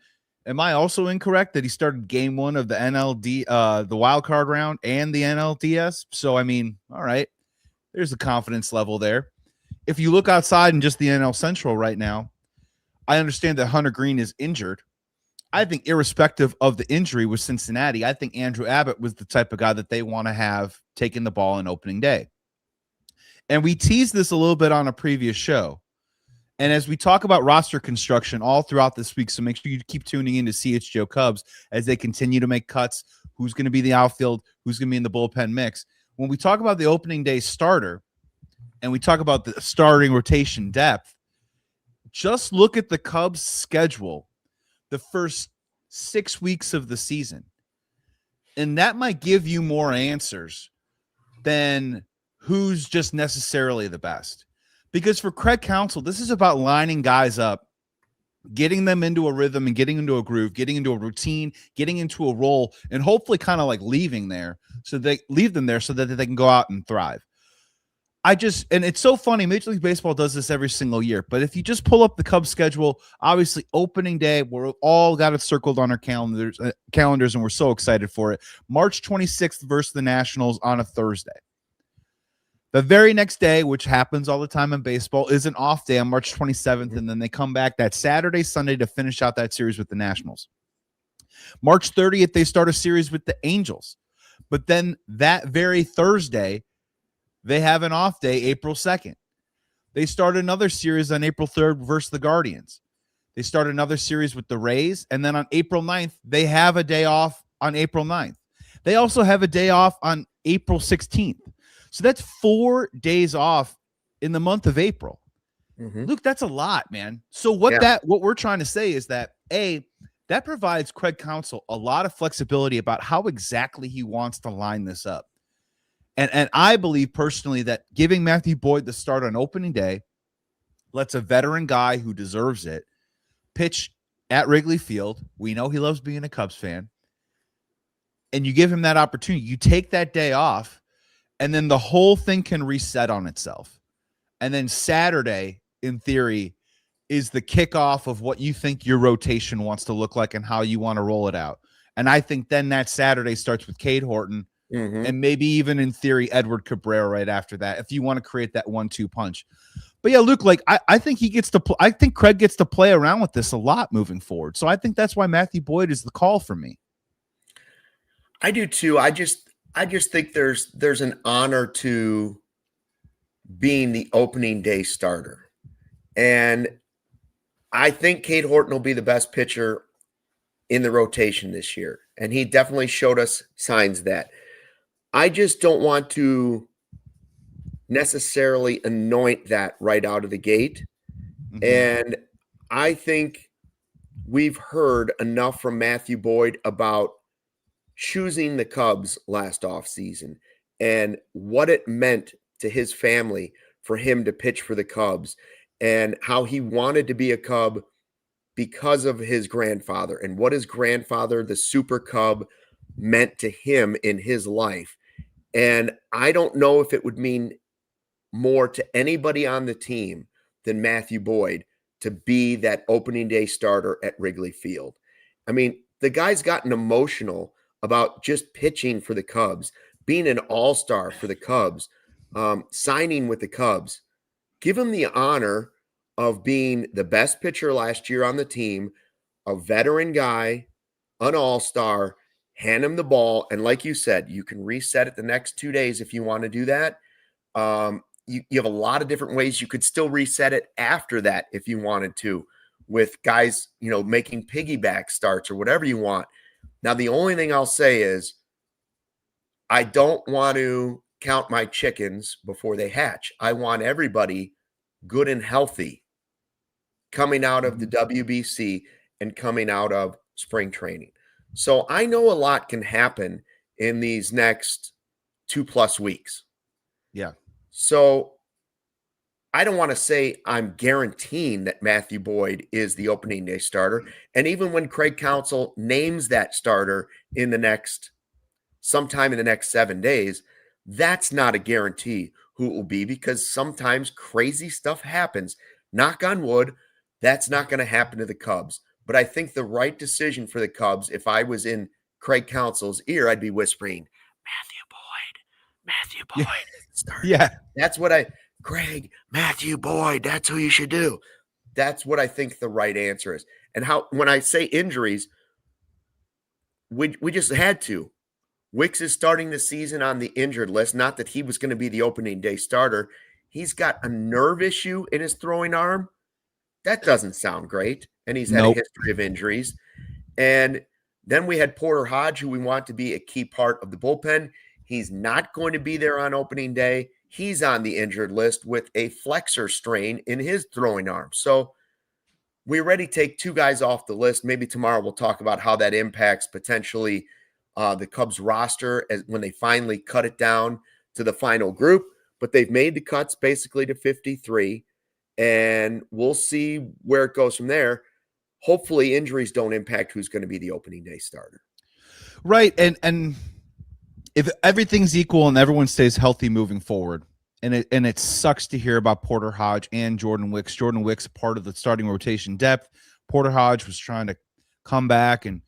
am I also incorrect that he started game one of the NLD, the wild card round and the NLDS? So, I mean, all right, there's a confidence level there. If you look outside in just the NL Central right now, I understand that Hunter Green is injured. I think irrespective of the injury with Cincinnati, I think Andrew Abbott was the type of guy that they want to have taking the ball on opening day. And we teased this a little bit on a previous show. And as we talk about roster construction all throughout this week, so make sure you keep tuning into CHGO Cubs as they continue to make cuts, who's going to be the outfield, who's going to be in the bullpen mix. When we talk about the opening day starter and we talk about the starting rotation depth, just look at the Cubs' schedule the first 6 weeks of the season. And that might give you more answers than who's just necessarily the best. Because for Craig Counsell, this is about lining guys up, getting them into a rhythm and getting into a groove, getting into a routine, getting into a role, and hopefully kind of like leaving there so they leave them there so that they can go out and thrive. And it's so funny. Major League Baseball does this every single year. But if you just pull up the Cubs schedule, obviously opening day, we're all got it circled on our calendars, and we're so excited for it. March 26th versus the Nationals on a Thursday. The very next day, which happens all the time in baseball, is an off day on March 27th, and then they come back that Saturday, Sunday to finish out that series with the Nationals. March 30th, they start a series with the Angels. But then that very Thursday, they have an off day, April 2nd. They start another series on April 3rd versus the Guardians. They start another series with the Rays, and then on April 9th, they have a day off on April 9th. They also have a day off on April 16th. So that's 4 days off in the month of April. Mm-hmm. Luke, that's a lot, man. So what we're trying to say is that, that provides Craig Counsell a lot of flexibility about how exactly he wants to line this up. And I believe personally that giving Matthew Boyd the start on opening day lets a veteran guy who deserves it pitch at Wrigley Field. We know he loves being a Cubs fan. And you give him that opportunity. You take that day off, and then the whole thing can reset on itself. And then Saturday, in theory, is the kickoff of what you think your rotation wants to look like and how you want to roll it out. And I think then that Saturday starts with Cade Horton, and maybe even in theory, Edward Cabrera right after that, if you want to create that 1-2 punch. But yeah, Luke, like I think he gets to I think Craig gets to play around with this a lot moving forward. So I think that's why Matthew Boyd is the call for me. I do too. I just think there's an honor to being the opening day starter. And I think Cade Horton will be the best pitcher in the rotation this year. And he definitely showed us signs that. I just don't want to necessarily anoint that right out of the gate. Mm-hmm. And I think we've heard enough from Matthew Boyd about choosing the Cubs last offseason and what it meant to his family for him to pitch for the Cubs and how he wanted to be a Cub because of his grandfather and what his grandfather, the Super Cub, meant to him in his life. And I don't know if it would mean more to anybody on the team than Matthew Boyd to be that opening day starter at Wrigley Field. I mean, the guy's gotten emotional about just pitching for the Cubs, being an all-star for the Cubs, signing with the Cubs. Give him the honor of being the best pitcher last year on the team, a veteran guy, an all-star, hand him the ball. And like you said, you can reset it the next 2 days if you want to do that. You have a lot of different ways you could still reset it after that if you wanted to, with guys, making piggyback starts or whatever you want. Now, the only thing I'll say is I don't want to count my chickens before they hatch. I want everybody good and healthy coming out of the WBC and coming out of spring training. So I know a lot can happen in these next 2+ weeks. Yeah. So I don't want to say I'm guaranteeing that Matthew Boyd is the opening day starter. And even when Craig Counsell names that starter sometime in the next 7 days, that's not a guarantee who it will be, because sometimes crazy stuff happens. Knock on wood, that's not going to happen to the Cubs. But I think the right decision for the Cubs, if I was in Craig Counsell's ear, I'd be whispering, Matthew Boyd. Yeah. That's what Craig, Matthew Boyd, that's who you should do. That's what I think the right answer is. And when I say injuries, we just had to. Wicks is starting the season on the injured list. Not that he was going to be the opening day starter. He's got a nerve issue in his throwing arm. That doesn't sound great. And he's had a history of injuries. And then we had Porter Hodge, who we want to be a key part of the bullpen. He's not going to be there on opening day. He's on the injured list with a flexor strain in his throwing arm. So we already take 2 guys off the list. Maybe tomorrow we'll talk about how that impacts potentially the Cubs roster when they finally cut it down to the final group. But they've made the cuts basically to 53, and we'll see where it goes from there. Hopefully injuries don't impact who's going to be the opening day starter. Right. And if everything's equal and everyone stays healthy moving forward, and it sucks to hear about Porter Hodge and Jordan Wicks. Jordan Wicks, part of the starting rotation depth. Porter Hodge was trying to come back and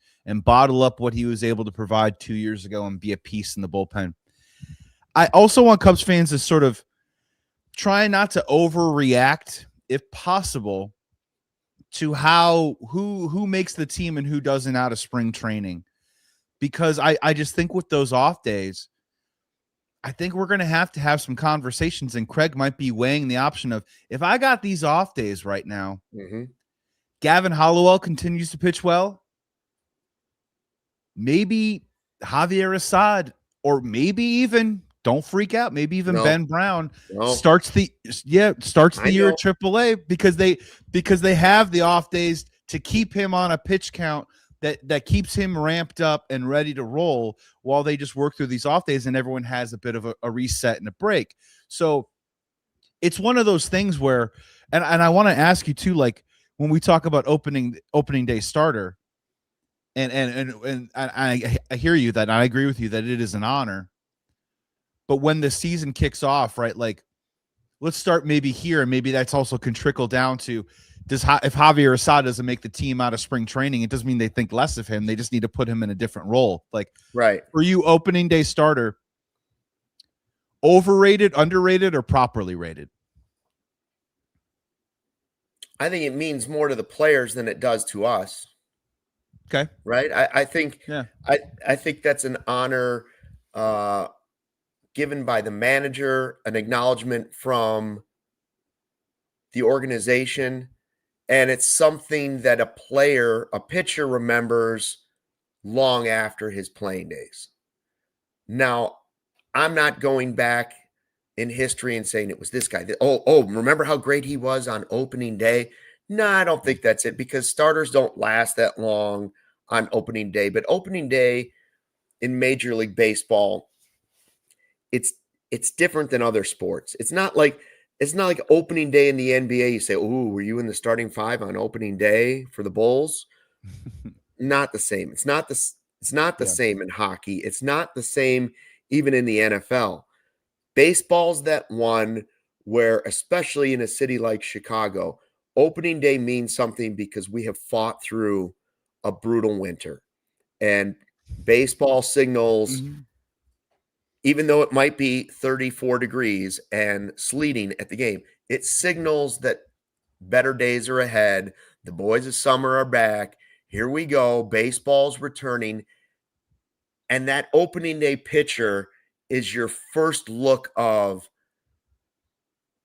bottle up what he was able to provide 2 years ago and be a piece in the bullpen. I also want Cubs fans to sort of try not to overreact, if possible, to who makes the team and who doesn't out of spring training. Because I just think with those off days, I think we're going to have some conversations, and Craig might be weighing the option of, if I got these off days right now, Gavin Hollowell continues to pitch well, maybe Javier Assad, or maybe even, don't freak out, maybe even Ben Brown starts the year at AAA, because they have the off days to keep him on a pitch count that keeps him ramped up and ready to roll while they just work through these off days, and everyone has a bit of a reset and a break. So it's one of those things where, and I want to ask you too, like when we talk about opening day starter, and I hear you, that I agree with you that it is an honor. But when the season kicks off, right, like let's start maybe here, and maybe that's also can trickle down to, if Javier Assad doesn't make the team out of spring training, it doesn't mean they think less of him. They just need to put him in a different role. Like, right. For you, opening day starter, overrated, underrated, or properly rated? I think it means more to the players than it does to us. Okay. Right. I think that's an honor given by the manager, an acknowledgement from the organization. And it's something that a pitcher remembers long after his playing days. Now, I'm not going back in history and saying it was this guy. Remember how great he was on opening day? No, I don't think that's it, because starters don't last that long on opening day. But opening day in Major League Baseball, it's different than other sports. It's not like opening day in the NBA. You say, "Oh, were you in the starting 5 on opening day for the Bulls?" Not the same. It's not the same in hockey. It's not the same even in the NFL. Baseballs that won, where especially in a city like Chicago, opening day means something because we have fought through a brutal winter. And baseball signals, even though it might be 34 degrees and sleeting at the game, it signals that better days are ahead. The boys of summer are back. Here we go. Baseball's returning. And that opening day pitcher is your first look of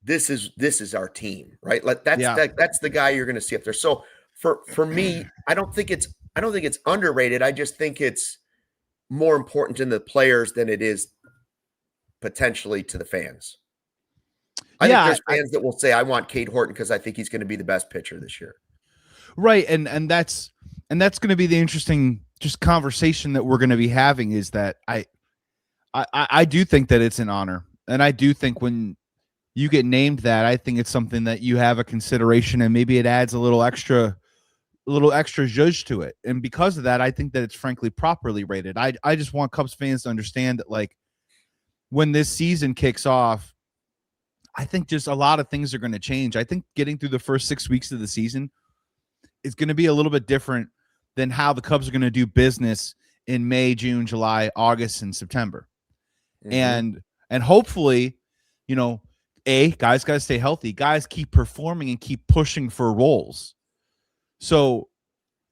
this is our team, right? Like that's the guy you're going to see up there. So for me, I don't think it's underrated. I just think it's more important to the players than it is potentially to the fans. I think there's fans that will say, I want Cade Horton because I think he's going to be the best pitcher this year. Right. And that's going to be the interesting just conversation that we're going to be having, is that I do think that it's an honor. And I do think when you get named that, I think it's something that you have a consideration, and maybe it adds a little extra zhuzh to it. And because of that, I think that it's frankly properly rated. I just want Cubs fans to understand that, like, when this season kicks off, I think just a lot of things are going to change. I think getting through the first 6 weeks of the season is going to be a little bit different than how the Cubs are going to do business in May, June, July, August, and September. And hopefully, guys got to stay healthy. Guys keep performing and keep pushing for roles. So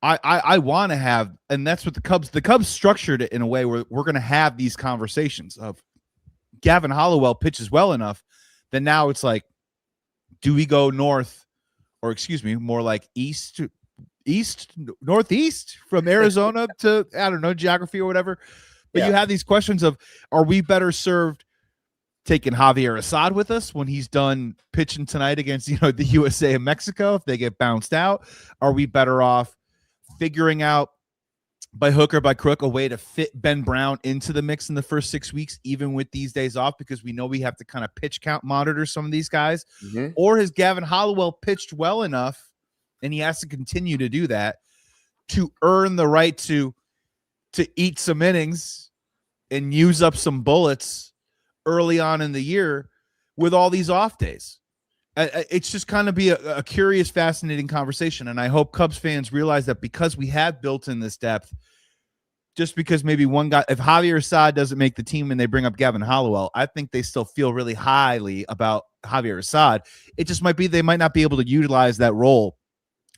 I want to have, and that's what the Cubs structured it in a way where we're going to have these conversations of Gavin Hollowell pitches well enough that now it's like, do we go north, or excuse me, more like northeast from Arizona to, I don't know, geography or whatever. But you have these questions of, are we better served taking Javier Assad with us when he's done pitching tonight against, the USA and Mexico if they get bounced out? Are we better off figuring out by hook or by crook a way to fit Ben Brown into the mix in the first 6 weeks, even with these days off, because we know we have to kind of pitch count monitor some of these guys? Or has Gavin Hollowell pitched well enough, and he has to continue to do that, to earn the right to eat some innings and use up some bullets early on in the year with all these off days? It's just kind of be a curious, fascinating conversation. And I hope Cubs fans realize that because we have built in this depth, just because maybe one guy, if Javier Assad doesn't make the team and they bring up Gavin Hollowell, I think they still feel really highly about Javier Assad. It just might be they might not be able to utilize that role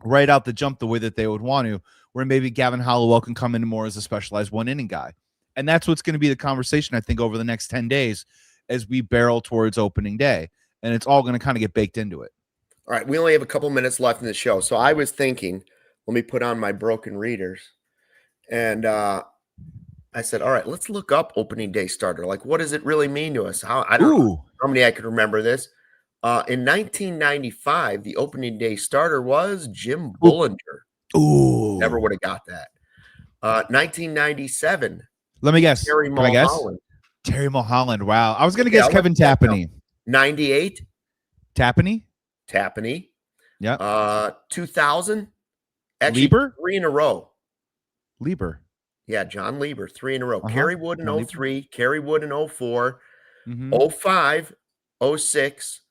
right out the jump the way that they would want to, where maybe Gavin Hollowell can come in more as a specialized one-inning guy. And that's what's going to be the conversation, I think, over the next 10 days as we barrel towards opening day. And it's all going to kind of get baked into it. All right, we only have a couple minutes left in the show. So I was thinking, let me put on my broken readers. And I said, all right, let's look up opening day starter. Like, what does it really mean to us? I don't know how many I could remember this. In 1995, the opening day starter was Jim Bullinger. Ooh. Never would have got that. 1997. Let me guess. Terry Mulholland. Terry Mulholland. Wow. I was going to guess Kevin Tapani. 98. Tapani. Yeah. 2000. Actually, Lieber? 3 in a row. Lieber. Yeah, John Lieber, 3 in a row. Kerry Wood in 03, Kerry Wood in 04, 05, 06,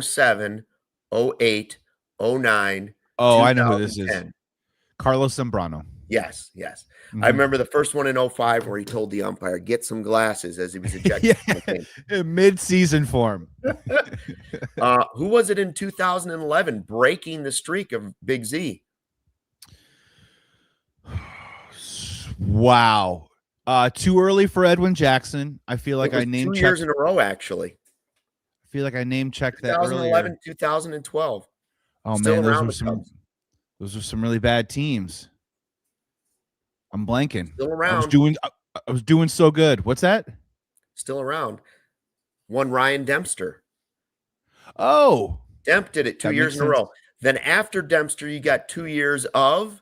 07, 08, 09. Oh, I know who this is. Carlos Zambrano. Yes. I remember the first one in 05 where he told the umpire, get some glasses as he was ejected. In mid-season form. Who was it in 2011 breaking the streak of Big Z? Wow. Too early for Edwin Jackson. I feel like I name checked 2 years in a row, actually. I feel like I name checked that 2011, earlier. 2012. Oh, still man, those are some really bad teams. I'm blanking. Still around. I was doing so good. What's that? Still around. One Ryan Dempster. Oh. Demp did it 2 years in a row. Then after Dempster, you got 2 years of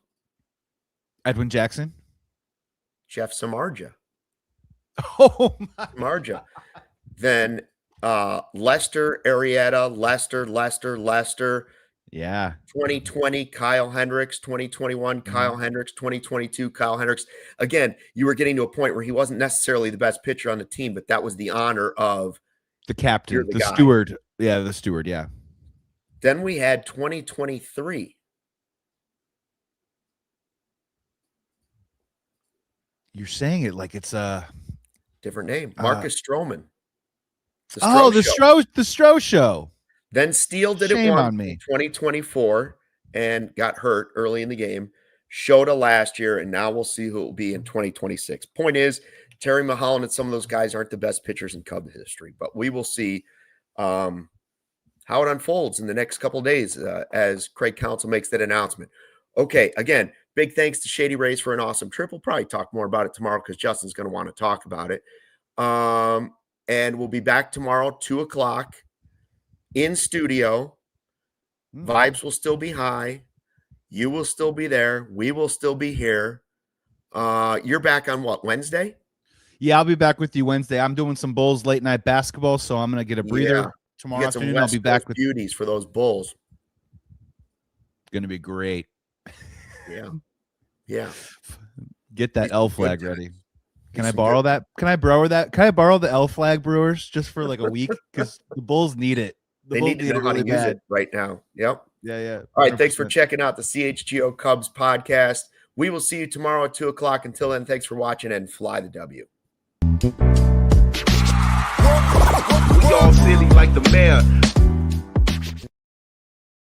Edwin Jackson. Jeff Samardzija. Oh my Samardzija. Then Lester, Arrieta, Lester. Yeah. 2020, Kyle Hendricks. 2021, Kyle Hendricks. 2022, Kyle Hendricks. Again, you were getting to a point where he wasn't necessarily the best pitcher on the team, but that was the honor of the captain, the steward. Yeah, the steward. Yeah. Then we had 2023. You're saying it like it's a different name. Marcus Stroman. The Stroh Show. Then Steele did Shame it once on me. in 2024 and got hurt early in the game. Shota last year, and now we'll see who it will be in 2026. Point is, Terry Mulholland and some of those guys aren't the best pitchers in Cubs history, but we will see how it unfolds in the next couple of days as Craig Counsell makes that announcement. Okay, again, big thanks to Shady Rays for an awesome trip. We'll probably talk more about it tomorrow because Justin's going to want to talk about it. And we'll be back tomorrow, 2:00 in studio. Vibes will still be high. You will still be there. We will still be here. You're back on what, Wednesday? Yeah, I'll be back with you Wednesday. I'm doing some Bulls late night basketball, so I'm going to get a breather tomorrow afternoon. I'll be back with beauties for those Bulls. Going to be great. Yeah. Get that L flag ready. Can I borrow that? Can I borrow that? Can I borrow the L flag, Brewers, just for like a week? Because the Bulls need it. They need to know how to use it right now. Yep. Yeah. 100%. All right. Thanks for checking out the CHGO Cubs podcast. We will see you tomorrow at 2:00. Until then, thanks for watching and fly the W. We all silly like the mayor.